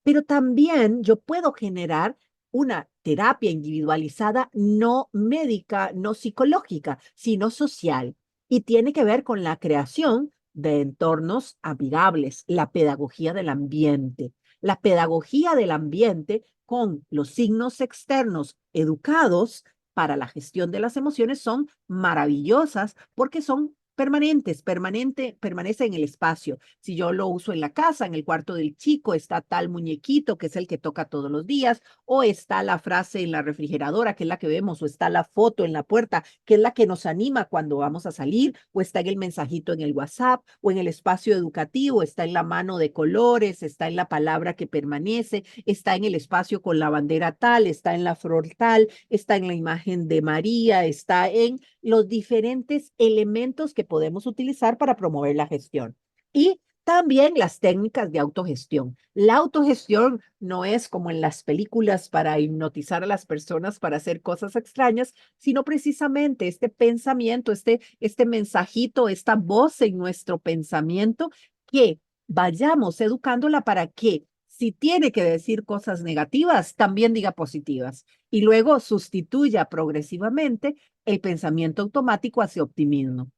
Pero también yo puedo generar una terapia individualizada no médica, no psicológica, sino social. Y tiene que ver con la creación de entornos amigables, la pedagogía del ambiente. La pedagogía del ambiente con los signos externos educados para la gestión de las emociones son maravillosas porque son permanece en el espacio. Si yo lo uso en la casa, en el cuarto del chico, está tal muñequito que es el que toca todos los días, o está la frase en la refrigeradora, que es la que vemos, o está la foto en la puerta, que es la que nos anima cuando vamos a salir, o está en el mensajito en el WhatsApp, o en el espacio educativo, está en la mano de colores, está en la palabra que permanece, está en el espacio con la bandera tal, está en la flor tal, está en la imagen de María, está en los diferentes elementos que podemos utilizar para promover la gestión. Y también las técnicas de autogestión. La autogestión no es como en las películas para hipnotizar a las personas para hacer cosas extrañas, sino precisamente este pensamiento, este mensajito, esta voz en nuestro pensamiento que vayamos educándola para que si tiene que decir cosas negativas, también diga positivas y luego sustituya progresivamente el pensamiento automático hacia optimismo.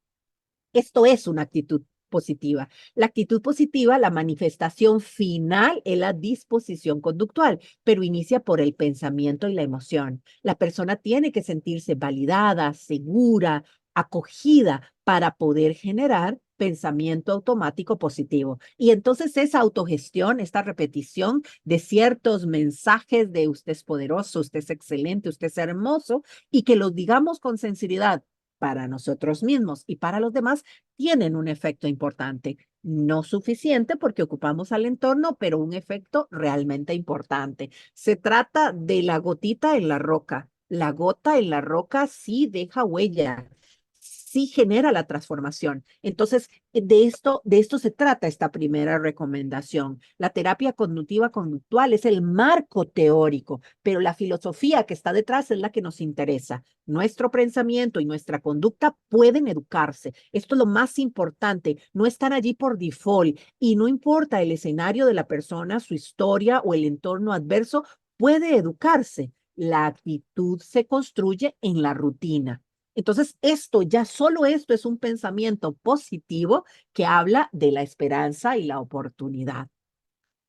Esto es una actitud positiva. La actitud positiva, la manifestación final es la disposición conductual, pero inicia por el pensamiento y la emoción. La persona tiene que sentirse validada, segura, acogida para poder generar pensamiento automático positivo. Y entonces esa autogestión, esta repetición de ciertos mensajes de usted es poderoso, usted es excelente, usted es hermoso, y que los digamos con sinceridad para nosotros mismos y para los demás, tienen un efecto importante. No suficiente porque ocupamos al entorno, pero un efecto realmente importante. Se trata de la gotita en la roca. La gota en la roca sí deja huella, sí genera la transformación. Entonces, de esto se trata esta primera recomendación. La terapia cognitiva conductual es el marco teórico, pero la filosofía que está detrás es la que nos interesa. Nuestro pensamiento y nuestra conducta pueden educarse. Esto es lo más importante. No están allí por default y no importa el escenario de la persona, su historia o el entorno adverso, puede educarse. La actitud se construye en la rutina. Entonces, solo esto es un pensamiento positivo que habla de la esperanza y la oportunidad.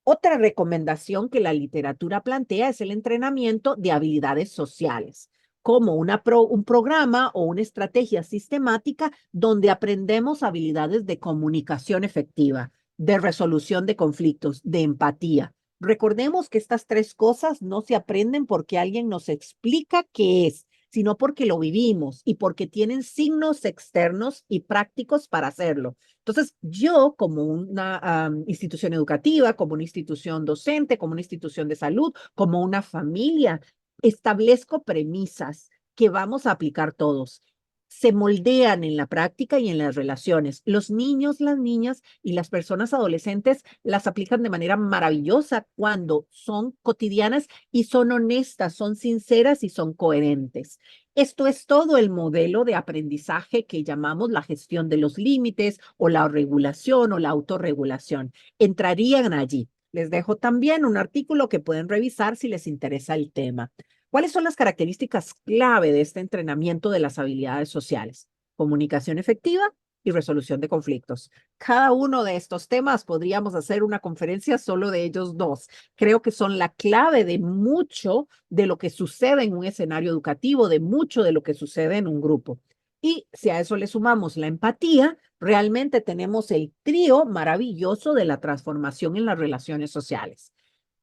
Otra recomendación que la literatura plantea es el entrenamiento de habilidades sociales, como un programa o una estrategia sistemática donde aprendemos habilidades de comunicación efectiva, de resolución de conflictos, de empatía. Recordemos que estas 3 cosas no se aprenden porque alguien nos explica qué es, sino porque lo vivimos y porque tienen signos externos y prácticos para hacerlo. Entonces, yo como una institución educativa, como una institución docente, como una institución de salud, como una familia, establezco premisas que vamos a aplicar todos. se moldean en la práctica y en las relaciones. Los niños, las niñas y las personas adolescentes las aplican de manera maravillosa cuando son cotidianas y son honestas, son sinceras y son coherentes. Esto es todo el modelo de aprendizaje que llamamos la gestión de los límites o la regulación o la autorregulación. Entrarían allí. Les dejo también un artículo que pueden revisar si les interesa el tema. ¿Cuáles son las características clave de este entrenamiento de las habilidades sociales? Comunicación efectiva y resolución de conflictos. Cada uno de estos temas podríamos hacer una conferencia solo de ellos dos. Creo que son la clave de mucho de lo que sucede en un escenario educativo, de mucho de lo que sucede en un grupo. Y si a eso le sumamos la empatía, realmente tenemos el trío maravilloso de la transformación en las relaciones sociales.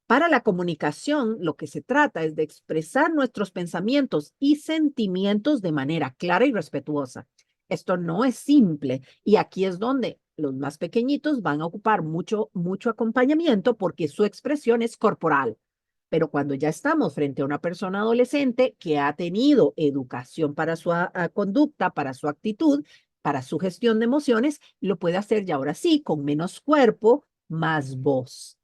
Para la comunicación, lo que se trata es de expresar nuestros pensamientos y sentimientos de manera clara y respetuosa. Esto no es simple y aquí es donde los más pequeñitos van a ocupar mucho acompañamiento porque su expresión es corporal. Pero cuando ya estamos frente a una persona adolescente que ha tenido educación para su conducta, para su actitud, para su gestión de emociones, lo puede hacer ya ahora sí, con menos cuerpo, más voz.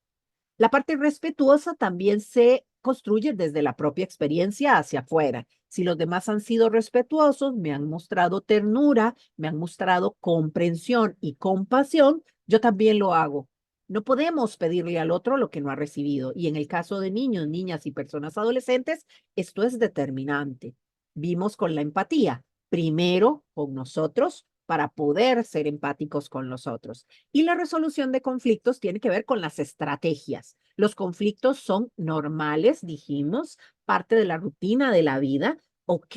La parte respetuosa también se construye desde la propia experiencia hacia afuera. Si los demás han sido respetuosos, me han mostrado ternura, me han mostrado comprensión y compasión, yo también lo hago. No podemos pedirle al otro lo que no ha recibido. Y en el caso de niños, niñas y personas adolescentes, esto es determinante. Vimos con la empatía, primero con nosotros para poder ser empáticos con los otros. Y la resolución de conflictos tiene que ver con las estrategias. Los conflictos son normales, dijimos, parte de la rutina de la vida. Ok,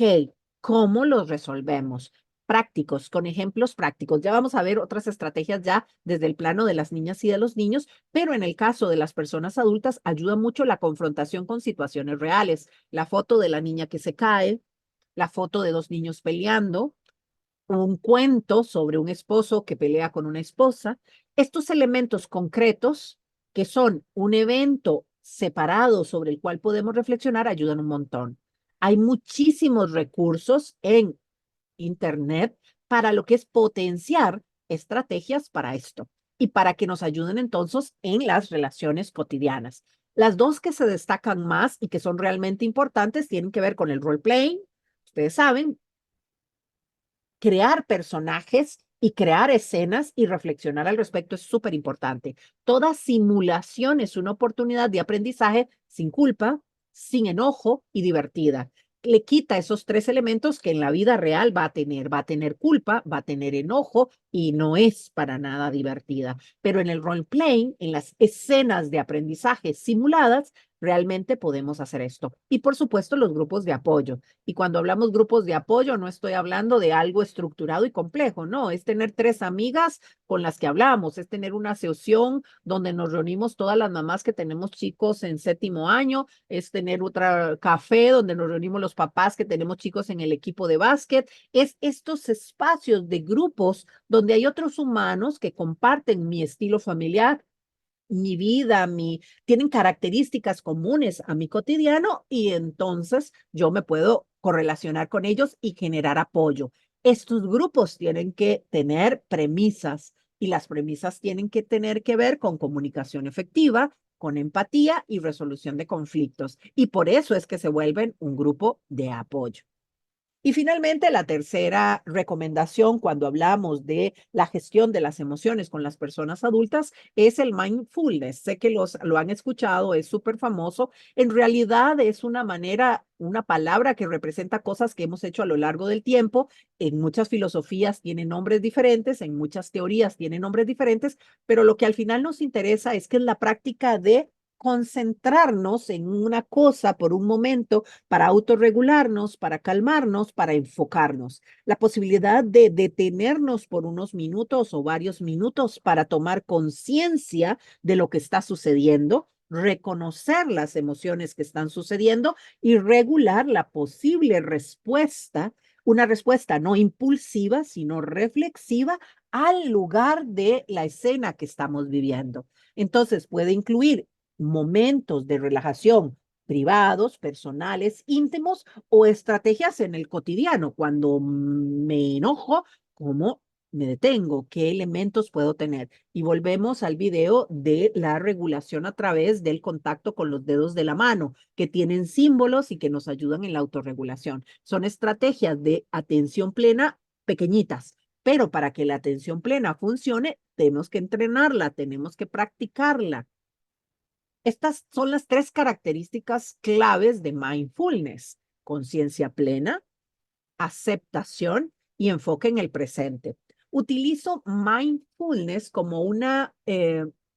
¿cómo los resolvemos? Prácticos, con ejemplos prácticos. Ya vamos a ver otras estrategias ya desde el plano de las niñas y de los niños, pero en el caso de las personas adultas ayuda mucho la confrontación con situaciones reales. La foto de la niña que se cae, la foto de dos niños peleando, un cuento sobre un esposo que pelea con una esposa. Estos elementos concretos, que son un evento separado sobre el cual podemos reflexionar, ayudan un montón. Hay muchísimos recursos en Internet para lo que es potenciar estrategias para esto y para que nos ayuden entonces en las relaciones cotidianas. Las dos que se destacan más y que son realmente importantes tienen que ver con el role playing. Ustedes saben, crear personajes y crear escenas y reflexionar al respecto es súper importante. Toda simulación es una oportunidad de aprendizaje sin culpa, sin enojo y divertida. Le quita esos tres elementos que en la vida real va a tener culpa, va a tener enojo y no es para nada divertida. Pero en el role playing, en las escenas de aprendizaje simuladas, realmente podemos hacer esto. Y por supuesto, los grupos de apoyo. Y cuando hablamos grupos de apoyo, no estoy hablando de algo estructurado y complejo, no, es tener tres amigas con las que hablamos, es tener una sesión donde nos reunimos todas las mamás que tenemos chicos en séptimo año, es tener otra café donde nos reunimos los papás que tenemos chicos en el equipo de básquet, es estos espacios de grupos donde hay otros humanos que comparten mi estilo familiar, mi vida, tienen características comunes a mi cotidiano y entonces yo me puedo correlacionar con ellos y generar apoyo. Estos grupos tienen que tener premisas y las premisas tienen que tener que ver con comunicación efectiva, con empatía y resolución de conflictos. Y por eso es que se vuelven un grupo de apoyo. Y finalmente, la tercera recomendación cuando hablamos de la gestión de las emociones con las personas adultas es el mindfulness. Sé que lo han escuchado, es súper famoso. En realidad es una manera, una palabra que representa cosas que hemos hecho a lo largo del tiempo. En muchas filosofías tiene nombres diferentes, en muchas teorías tiene nombres diferentes, pero lo que al final nos interesa es que es la práctica de concentrarnos en una cosa por un momento para autorregularnos, para calmarnos, para enfocarnos. La posibilidad de detenernos por unos minutos o varios minutos para tomar conciencia de lo que está sucediendo, reconocer las emociones que están sucediendo y regular la posible respuesta, una respuesta no impulsiva, sino reflexiva al lugar de la escena que estamos viviendo. Entonces puede incluir momentos de relajación privados, personales, íntimos o estrategias en el cotidiano. Cuando me enojo, ¿cómo me detengo? ¿Qué elementos puedo tener? Y volvemos al video de la regulación a través del contacto con los dedos de la mano, que tienen símbolos y que nos ayudan en la autorregulación. Son estrategias de atención plena pequeñitas, pero para que la atención plena funcione, tenemos que entrenarla, tenemos que practicarla. Estas son las tres características claves de mindfulness: conciencia plena, aceptación y enfoque en el presente. Utilizo mindfulness como una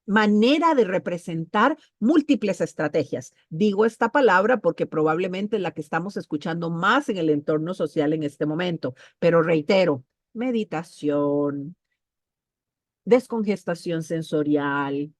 manera de representar múltiples estrategias. Digo esta palabra porque probablemente es la que estamos escuchando más en el entorno social en este momento, pero reitero, meditación, descongestación sensorial,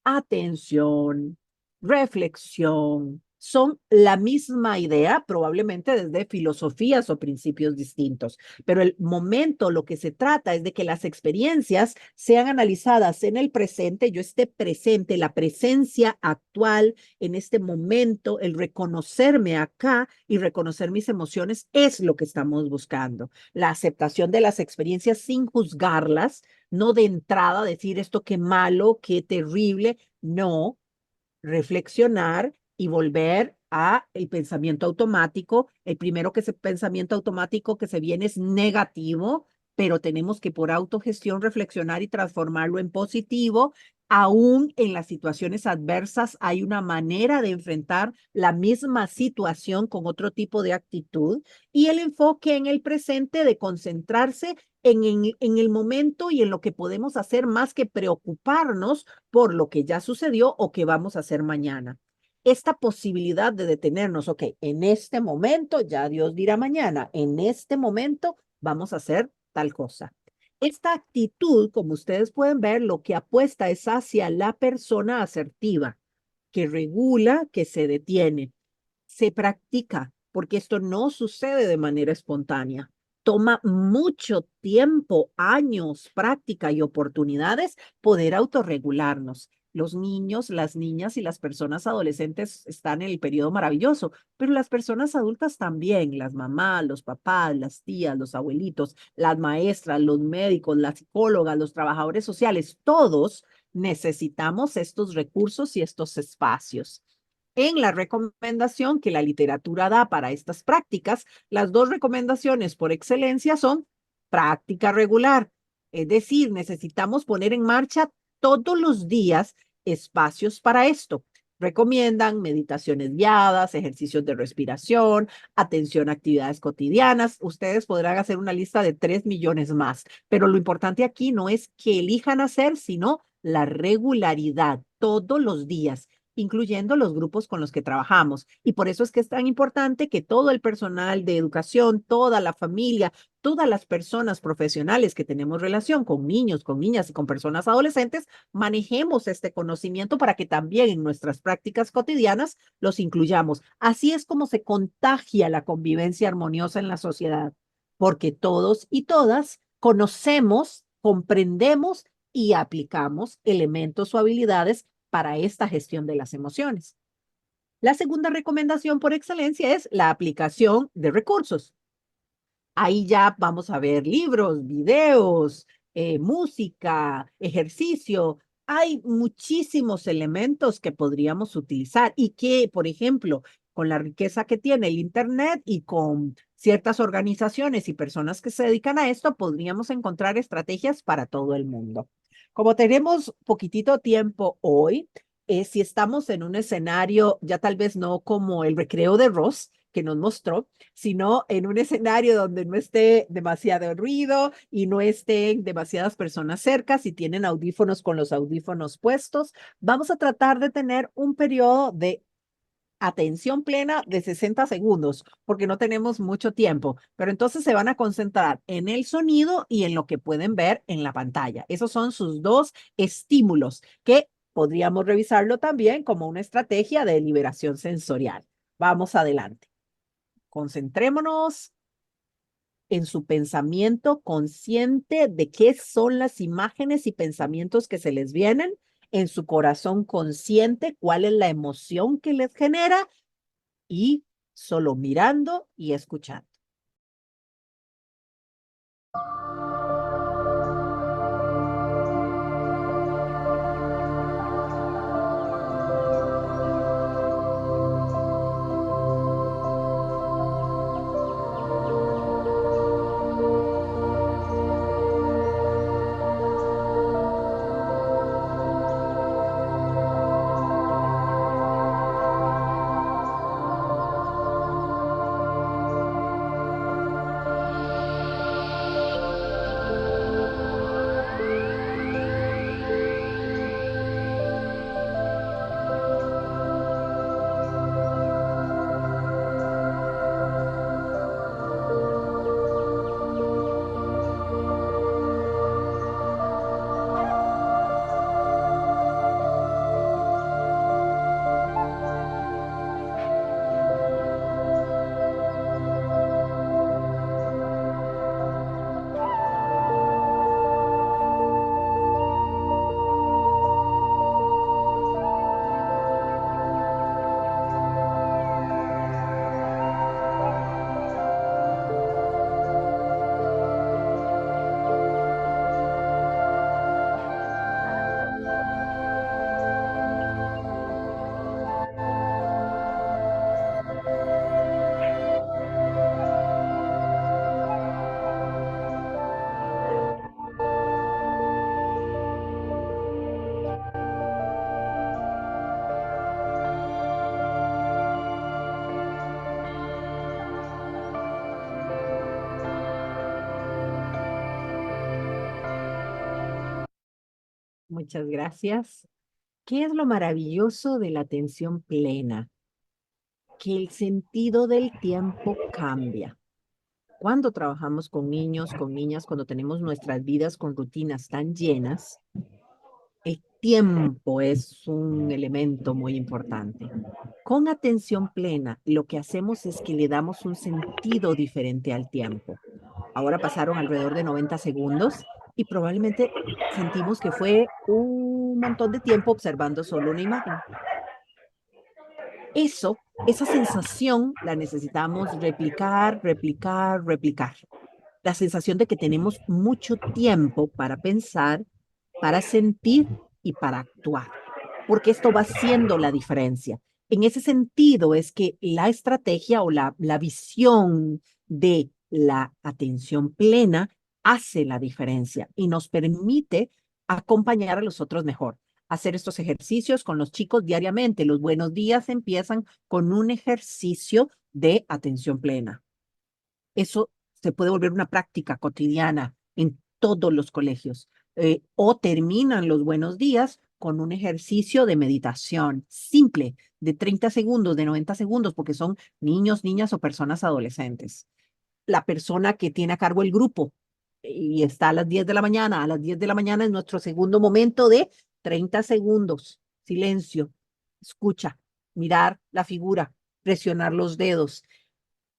atención, reflexión, son la misma idea, probablemente desde filosofías o principios distintos, pero el momento, lo que se trata es de que las experiencias sean analizadas en el presente, yo esté presente, la presencia actual en este momento, el reconocerme acá y reconocer mis emociones es lo que estamos buscando. La aceptación de las experiencias sin juzgarlas, no de entrada decir esto qué malo, qué terrible, no, reflexionar y volver a el pensamiento automático. El primero que ese pensamiento automático que se viene es negativo, pero tenemos que por autogestión reflexionar y transformarlo en positivo. Aún en las situaciones adversas hay una manera de enfrentar la misma situación con otro tipo de actitud y el enfoque en el presente de concentrarse en el momento y en lo que podemos hacer más que preocuparnos por lo que ya sucedió o que vamos a hacer mañana. Esta posibilidad de detenernos, ok, en este momento, ya Dios dirá mañana, en este momento vamos a hacer tal cosa. Esta actitud, como ustedes pueden ver, lo que apuesta es hacia la persona asertiva, que regula, que se detiene. Se practica, porque esto no sucede de manera espontánea. Toma mucho tiempo, años, práctica y oportunidades poder autorregularnos. Los niños, las niñas y las personas adolescentes están en el periodo maravilloso, pero las personas adultas también, las mamás, los papás, las tías, los abuelitos, las maestras, los médicos, las psicólogas, los trabajadores sociales, todos necesitamos estos recursos y estos espacios. En la recomendación que la literatura da para estas prácticas, las dos recomendaciones por excelencia son práctica regular, es decir, necesitamos poner en marcha todos los días espacios para esto. Recomiendan meditaciones guiadas, ejercicios de respiración, atención a actividades cotidianas. Ustedes podrán hacer una lista de 3 millones más, pero lo importante aquí no es que elijan hacer, sino la regularidad todos los días, incluyendo los grupos con los que trabajamos. Y por eso es que es tan importante que todo el personal de educación, toda la familia, todas las personas profesionales que tenemos relación con niños, con niñas y con personas adolescentes, manejemos este conocimiento para que también en nuestras prácticas cotidianas los incluyamos. Así es como se contagia la convivencia armoniosa en la sociedad, porque todos y todas conocemos, comprendemos y aplicamos elementos o habilidades para esta gestión de las emociones. La segunda recomendación por excelencia es la aplicación de recursos. Ahí ya vamos a ver libros, videos, música, ejercicio. Hay muchísimos elementos que podríamos utilizar y que, por ejemplo, con la riqueza que tiene el Internet y con ciertas organizaciones y personas que se dedican a esto, podríamos encontrar estrategias para todo el mundo. Como tenemos poquitito tiempo hoy, si estamos en un escenario, ya tal vez no como el recreo de Ross que nos mostró, sino en un escenario donde no esté demasiado ruido y no estén demasiadas personas cerca, si tienen audífonos con los audífonos puestos, vamos a tratar de tener un periodo de atención plena de 60 segundos, porque no tenemos mucho tiempo, pero entonces se van a concentrar en el sonido y en lo que pueden ver en la pantalla. Esos son sus dos estímulos que podríamos revisarlo también como una estrategia de liberación sensorial. Vamos adelante. Concentrémonos en su pensamiento consciente de qué son las imágenes y pensamientos que se les vienen, en su corazón consciente cuál es la emoción que les genera y solo mirando y escuchando. Muchas gracias. ¿Qué es lo maravilloso de la atención plena? Que el sentido del tiempo cambia. Cuando trabajamos con niños, con niñas, cuando tenemos nuestras vidas con rutinas tan llenas, el tiempo es un elemento muy importante. Con atención plena, lo que hacemos es que le damos un sentido diferente al tiempo. Ahora pasaron alrededor de 90 segundos y probablemente sentimos que fue un montón de tiempo observando solo una imagen. Esa sensación la necesitamos replicar, replicar, replicar. La sensación de que tenemos mucho tiempo para pensar, para sentir y para actuar, porque esto va siendo la diferencia. En ese sentido es que la estrategia o la visión de la atención plena hace la diferencia y nos permite acompañar a los otros mejor. Hacer estos ejercicios con los chicos diariamente. Los buenos días empiezan con un ejercicio de atención plena. Eso se puede volver una práctica cotidiana en todos los colegios. O terminan los buenos días con un ejercicio de meditación simple de 30 segundos, de 90 segundos, porque son niños, niñas o personas adolescentes. La persona que tiene a cargo el grupo y está a las 10 de la mañana, a las 10 de la mañana es nuestro segundo momento de 30 segundos, silencio, escucha, mirar la figura, presionar los dedos,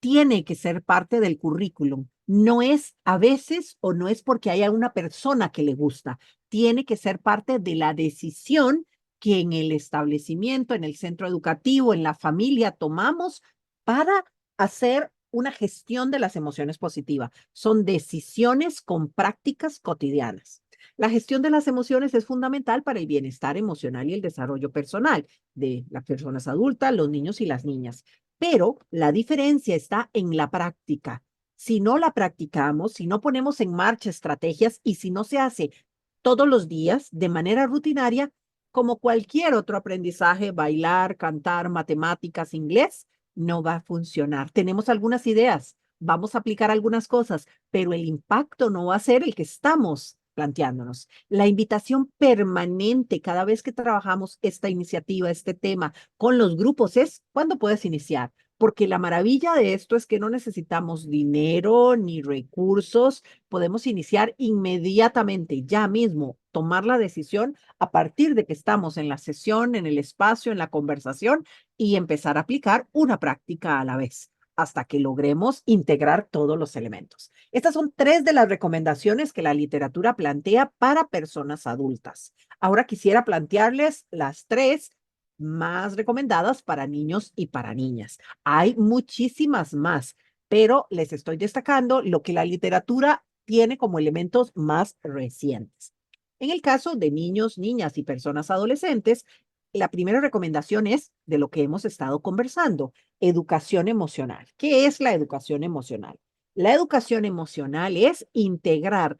tiene que ser parte del currículum. No es a veces o no es porque haya una persona que le gusta. Tiene que ser parte de la decisión que en el establecimiento, en el centro educativo, en la familia tomamos para hacer una gestión de las emociones positivas. Son decisiones con prácticas cotidianas. La gestión de las emociones es fundamental para el bienestar emocional y el desarrollo personal de las personas adultas, los niños y las niñas. Pero la diferencia está en la práctica. Si no la practicamos, si no ponemos en marcha estrategias y si no se hace todos los días de manera rutinaria, como cualquier otro aprendizaje, bailar, cantar, matemáticas, inglés, no va a funcionar. Tenemos algunas ideas, vamos a aplicar algunas cosas, pero el impacto no va a ser el que estamos planteándonos. La invitación permanente cada vez que trabajamos esta iniciativa, este tema con los grupos es cuándo puedes iniciar. Porque la maravilla de esto es que no necesitamos dinero ni recursos, podemos iniciar inmediatamente, ya mismo, tomar la decisión a partir de que estamos en la sesión, en el espacio, en la conversación y empezar a aplicar una práctica a la vez hasta que logremos integrar todos los elementos. Estas son 3 de las recomendaciones que la literatura plantea para personas adultas. Ahora quisiera plantearles las 3 más recomendadas para niños y para niñas. Hay muchísimas más, pero les estoy destacando lo que la literatura tiene como elementos más recientes. En el caso de niños, niñas y personas adolescentes, la primera recomendación es de lo que hemos estado conversando, educación emocional. ¿Qué es la educación emocional? La educación emocional es integrar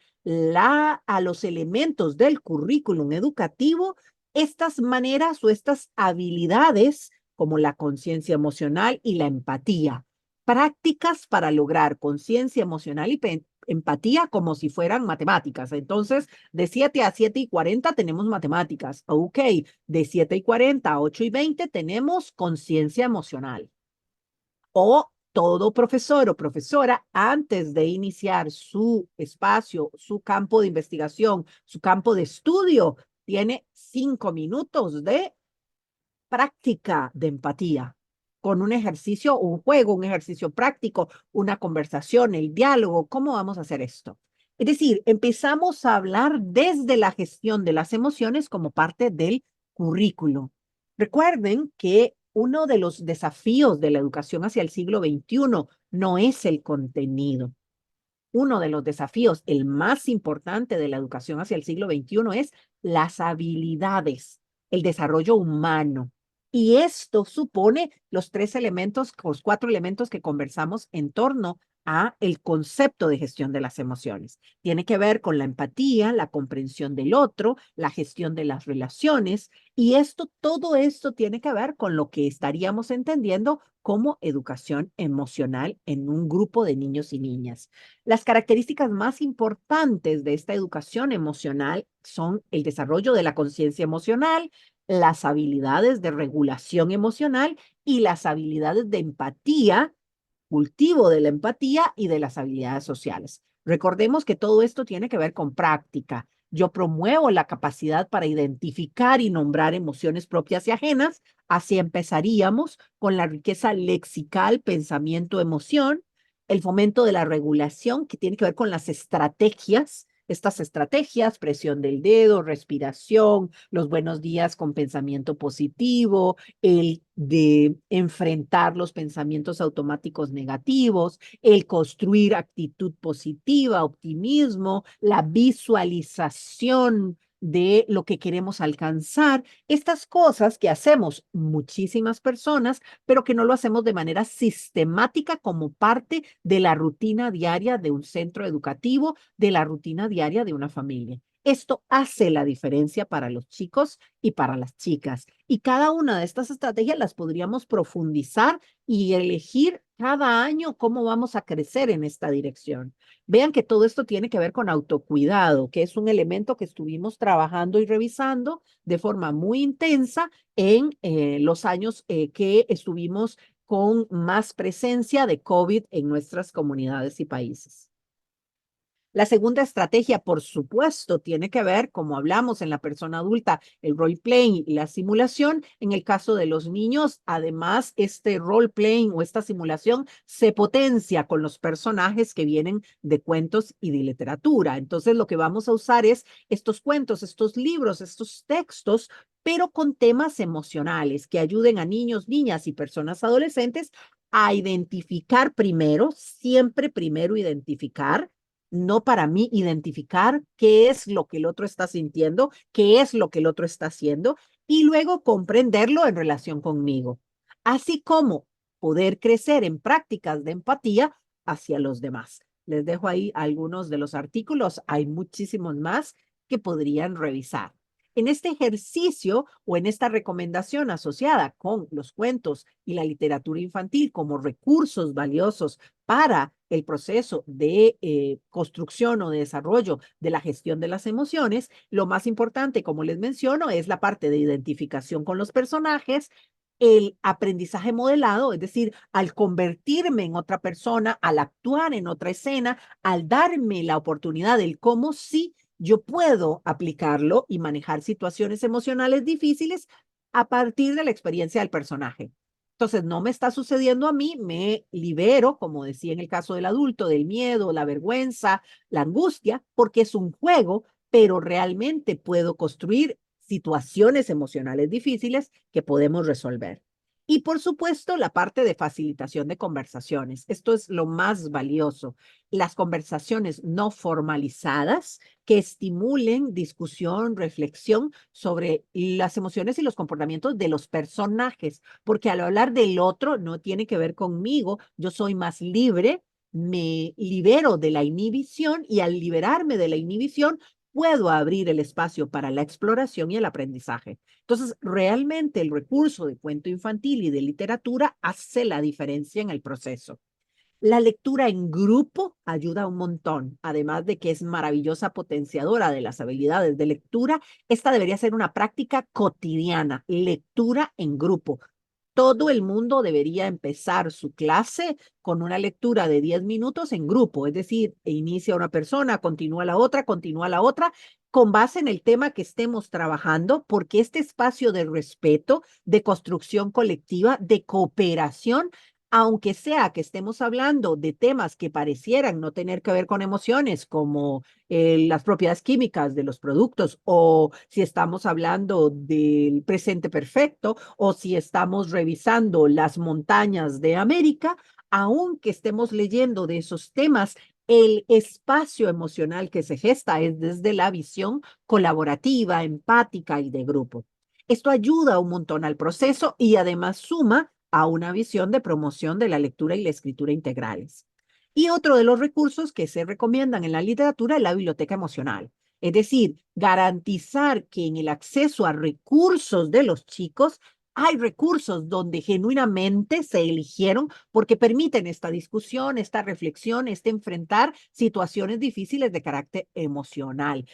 a los elementos del currículum educativo estas maneras o estas habilidades como la conciencia emocional y la empatía, prácticas para lograr conciencia emocional y empatía como si fueran matemáticas. Entonces, de 7 a 7:40 tenemos matemáticas. Ok, de 7:40 a 8:20 tenemos conciencia emocional. O todo profesor o profesora, antes de iniciar su espacio, su campo de investigación, su campo de estudio, tiene 5 minutos de práctica de empatía con un ejercicio, un juego, un ejercicio práctico, una conversación, el diálogo. ¿Cómo vamos a hacer esto? Es decir, empezamos a hablar desde la gestión de las emociones como parte del currículo. Recuerden que uno de los desafíos de la educación hacia el siglo XXI no es el contenido. Uno de los desafíos, el más importante de la educación hacia el siglo XXI es las habilidades, el desarrollo humano. Y esto supone los 3 elementos, los 4 elementos que conversamos en torno a el concepto de gestión de las emociones. Tiene que ver con la empatía, la comprensión del otro, la gestión de las relaciones, y todo esto tiene que ver con lo que estaríamos entendiendo como educación emocional en un grupo de niños y niñas. Las características más importantes de esta educación emocional son el desarrollo de la conciencia emocional, las habilidades de regulación emocional y las habilidades de empatía, cultivo de la empatía y de las habilidades sociales. Recordemos que todo esto tiene que ver con práctica. Yo promuevo la capacidad para identificar y nombrar emociones propias y ajenas. Así empezaríamos con la riqueza lexical, pensamiento, emoción, el fomento de la regulación, que tiene que ver con las estrategias, estas estrategias, presión del dedo, respiración, los buenos días con pensamiento positivo, el de enfrentar los pensamientos automáticos negativos, el construir actitud positiva, optimismo, la visualización de lo que queremos alcanzar, estas cosas que hacemos muchísimas personas, pero que no lo hacemos de manera sistemática como parte de la rutina diaria de un centro educativo, de la rutina diaria de una familia. Esto hace la diferencia para los chicos y para las chicas. Y cada una de estas estrategias las podríamos profundizar y elegir cada año cómo vamos a crecer en esta dirección. Vean que todo esto tiene que ver con autocuidado, que es un elemento que estuvimos trabajando y revisando de forma muy intensa en los años que estuvimos con más presencia de COVID en nuestras comunidades y países. La segunda estrategia, por supuesto, tiene que ver, como hablamos en la persona adulta, el role playing y la simulación. En el caso de los niños, además, este role playing o esta simulación se potencia con los personajes que vienen de cuentos y de literatura. Entonces, lo que vamos a usar es estos cuentos, estos libros, estos textos, pero con temas emocionales que ayuden a niños, niñas y personas adolescentes a identificar primero, siempre primero identificar, no para mí identificar qué es lo que el otro está sintiendo, qué es lo que el otro está haciendo y luego comprenderlo en relación conmigo, así como poder crecer en prácticas de empatía hacia los demás. Les dejo ahí algunos de los artículos, hay muchísimos más que podrían revisar. En este ejercicio o en esta recomendación asociada con los cuentos y la literatura infantil como recursos valiosos para el proceso de construcción o de desarrollo de la gestión de las emociones, lo más importante, como les menciono, es la parte de identificación con los personajes, el aprendizaje modelado, es decir, al convertirme en otra persona, al actuar en otra escena, al darme la oportunidad del cómo sí yo puedo aplicarlo y manejar situaciones emocionales difíciles a partir de la experiencia del personaje. Entonces, no me está sucediendo a mí, me libero, como decía en el caso del adulto, del miedo, la vergüenza, la angustia, porque es un juego, pero realmente puedo construir situaciones emocionales difíciles que podemos resolver. Y por supuesto, la parte de facilitación de conversaciones. Esto es lo más valioso. Las conversaciones no formalizadas que estimulen discusión, reflexión sobre las emociones y los comportamientos de los personajes, porque al hablar del otro no tiene que ver conmigo, yo soy más libre, me libero de la inhibición y al liberarme de la inhibición puedo abrir el espacio para la exploración y el aprendizaje. Entonces, realmente el recurso de cuento infantil y de literatura hace la diferencia en el proceso. La lectura en grupo ayuda un montón, además de que es maravillosa potenciadora de las habilidades de lectura. Esta debería ser una práctica cotidiana, lectura en grupo. Todo el mundo debería empezar su clase con una lectura de 10 minutos en grupo, es decir, inicia una persona, continúa la otra, con base en el tema que estemos trabajando, porque este espacio de respeto, de construcción colectiva, de cooperación, aunque sea que estemos hablando de temas que parecieran no tener que ver con emociones, como las propiedades químicas de los productos, o si estamos hablando del presente perfecto, o si estamos revisando las montañas de América, aunque estemos leyendo de esos temas, el espacio emocional que se gesta es desde la visión colaborativa, empática y de grupo. Esto ayuda un montón al proceso y además suma a una visión de promoción de la lectura y la escritura integrales. Y otro de los recursos que se recomiendan en la literatura es la biblioteca emocional. Es decir, garantizar que en el acceso a recursos de los chicos hay recursos donde genuinamente se eligieron porque permiten esta discusión, esta reflexión, este enfrentar situaciones difíciles de carácter emocional.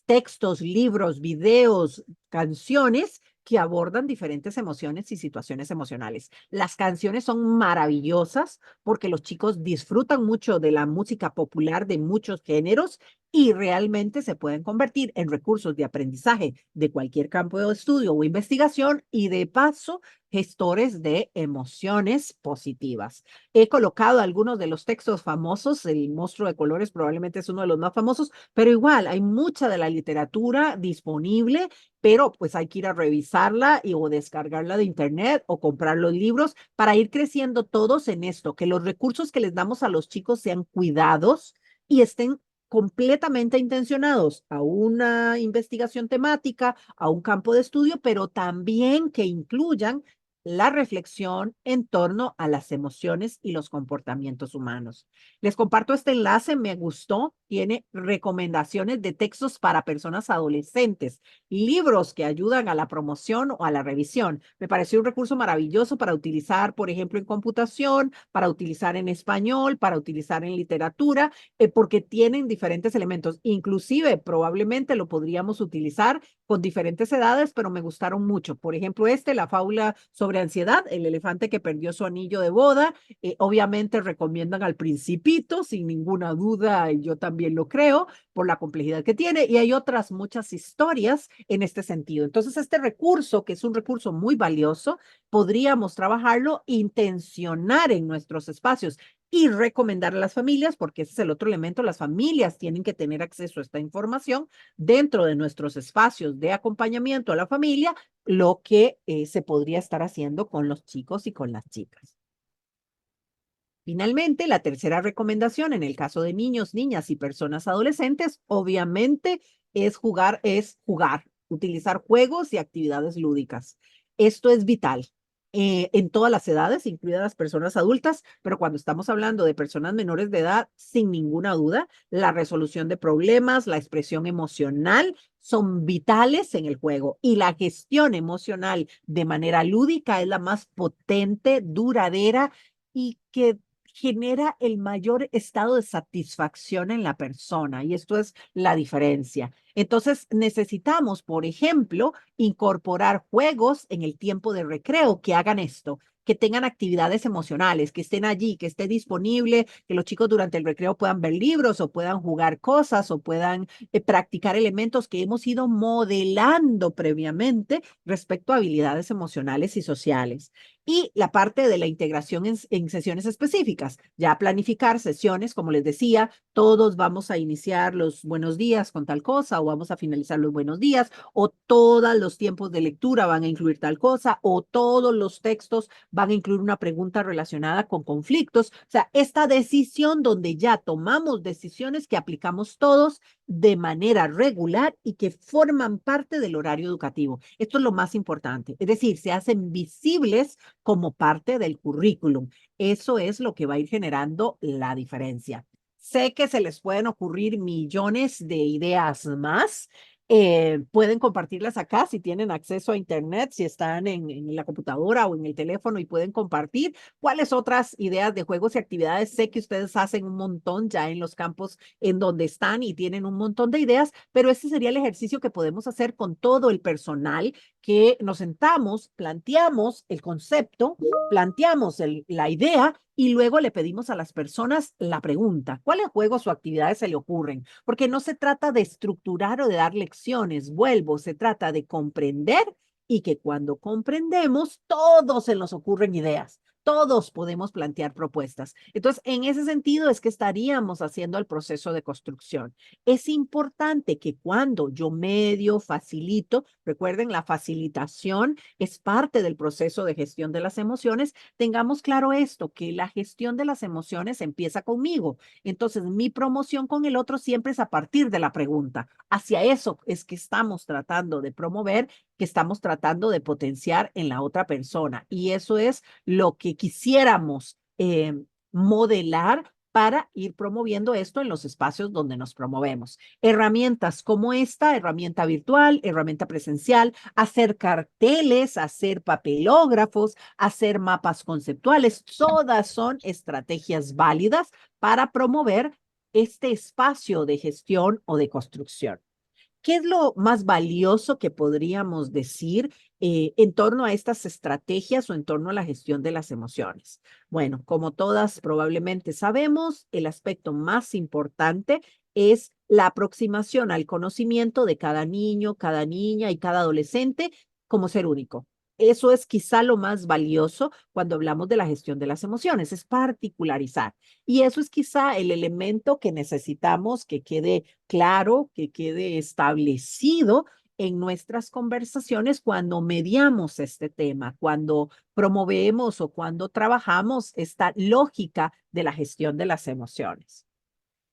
Textos, libros, videos, canciones que abordan diferentes emociones y situaciones emocionales. Las canciones son maravillosas porque los chicos disfrutan mucho de la música popular de muchos géneros y realmente se pueden convertir en recursos de aprendizaje de cualquier campo de estudio o investigación y de paso gestores de emociones positivas. He colocado algunos de los textos famosos, El monstruo de colores probablemente es uno de los más famosos, pero igual hay mucha de la literatura disponible, pero pues hay que ir a revisarla o descargarla de internet o comprar los libros para ir creciendo todos en esto, que los recursos que les damos a los chicos sean cuidados y estén completamente intencionados a una investigación temática, a un campo de estudio, pero también que incluyan la reflexión en torno a las emociones y los comportamientos humanos. Les comparto este enlace, me gustó, tiene recomendaciones de textos para personas adolescentes, libros que ayudan a la promoción o a la revisión. Me pareció un recurso maravilloso para utilizar, por ejemplo, en computación, para utilizar en español, para utilizar en literatura, porque tienen diferentes elementos. Inclusive, probablemente lo podríamos utilizar con diferentes edades, pero me gustaron mucho. Por ejemplo, la fábula sobre ansiedad, el elefante que perdió su anillo de boda. Obviamente recomiendan al Principito, sin ninguna duda, yo también lo creo, por la complejidad que tiene, y hay otras muchas historias en este sentido. Entonces, este recurso, que es un recurso muy valioso, podríamos trabajarlo, intencionar en nuestros espacios y recomendar a las familias, porque ese es el otro elemento, las familias tienen que tener acceso a esta información dentro de nuestros espacios de acompañamiento a la familia, lo que se podría estar haciendo con los chicos y con las chicas. Finalmente, la tercera recomendación en el caso de niños, niñas y personas adolescentes, obviamente es jugar, utilizar juegos y actividades lúdicas. Esto es vital en todas las edades, incluidas las personas adultas, pero cuando estamos hablando de personas menores de edad, sin ninguna duda, la resolución de problemas, la expresión emocional son vitales en el juego y la gestión emocional de manera lúdica es la más potente, duradera y que genera el mayor estado de satisfacción en la persona, y esto es la diferencia. Entonces, necesitamos, por ejemplo, incorporar juegos en el tiempo de recreo que hagan esto, que tengan actividades emocionales, que estén allí, que esté disponible, que los chicos durante el recreo puedan ver libros o puedan jugar cosas o puedan practicar elementos que hemos ido modelando previamente respecto a habilidades emocionales y sociales. Y la parte de la integración en sesiones específicas, ya planificar sesiones, como les decía, todos vamos a iniciar los buenos días con tal cosa o vamos a finalizar los buenos días o todos los tiempos de lectura van a incluir tal cosa o todos los textos van a incluir una pregunta relacionada con conflictos. O sea, esta decisión donde ya tomamos decisiones que aplicamos todos de manera regular y que forman parte del horario educativo. Esto es lo más importante. Es decir, se hacen visibles como parte del currículum. Eso es lo que va a ir generando la diferencia. Sé que se les pueden ocurrir millones de ideas más. Pueden compartirlas acá si tienen acceso a Internet, si están en la computadora o en el teléfono y pueden compartir. ¿Cuáles otras ideas de juegos y actividades? Sé que ustedes hacen un montón ya en los campos en donde están y tienen un montón de ideas, pero ese sería el ejercicio que podemos hacer con todo el personal que nos sentamos, planteamos el concepto, planteamos la idea y luego le pedimos a las personas la pregunta, ¿cuáles juegos o actividades se le ocurren? Porque no se trata de estructurar o de dar lecciones, vuelvo, se trata de comprender y que cuando comprendemos, todos se nos ocurren ideas. Todos podemos plantear propuestas. Entonces, en ese sentido es que estaríamos haciendo el proceso de construcción. Es importante que cuando yo medio, facilito, recuerden, la facilitación es parte del proceso de gestión de las emociones, tengamos claro esto, que la gestión de las emociones empieza conmigo. Entonces, mi promoción con el otro siempre es a partir de la pregunta. Hacia eso es que estamos tratando de promover, que estamos tratando de potenciar en la otra persona. Y eso es lo que quisiéramos modelar para ir promoviendo esto en los espacios donde nos promovemos. Herramientas como esta, herramienta virtual, herramienta presencial, hacer carteles, hacer papelógrafos, hacer mapas conceptuales, todas son estrategias válidas para promover este espacio de gestión o de construcción. ¿Qué es lo más valioso que podríamos decir en torno a estas estrategias o en torno a la gestión de las emociones? Bueno, como todas probablemente sabemos, el aspecto más importante es la aproximación al conocimiento de cada niño, cada niña y cada adolescente como ser único. Eso es quizá lo más valioso cuando hablamos de la gestión de las emociones, es particularizar. Y eso es quizá el elemento que necesitamos que quede claro, que quede establecido en nuestras conversaciones cuando mediamos este tema, cuando promovemos o cuando trabajamos esta lógica de la gestión de las emociones.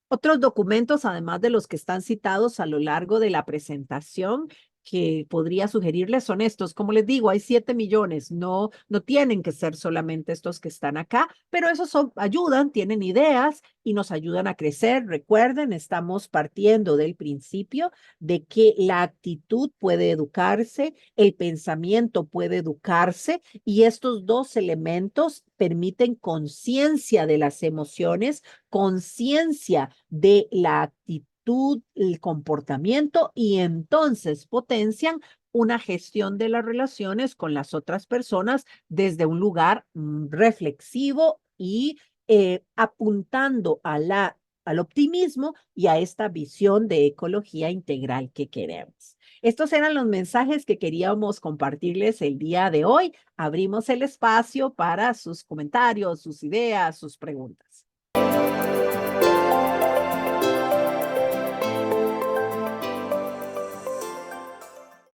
Otros documentos, además de los que están citados a lo largo de la presentación, que podría sugerirles son estos. Como les digo, hay 7 millones, no tienen que ser solamente estos que están acá, pero esos ayudan, tienen ideas y nos ayudan a crecer. Recuerden, estamos partiendo del principio de que la actitud puede educarse, el pensamiento puede educarse y estos dos elementos permiten conciencia de las emociones, conciencia de la actitud, el comportamiento y entonces potencian una gestión de las relaciones con las otras personas desde un lugar reflexivo y apuntando al optimismo y a esta visión de ecología integral que queremos. Estos eran los mensajes que queríamos compartirles el día de hoy. Abrimos el espacio para sus comentarios, sus ideas, sus preguntas.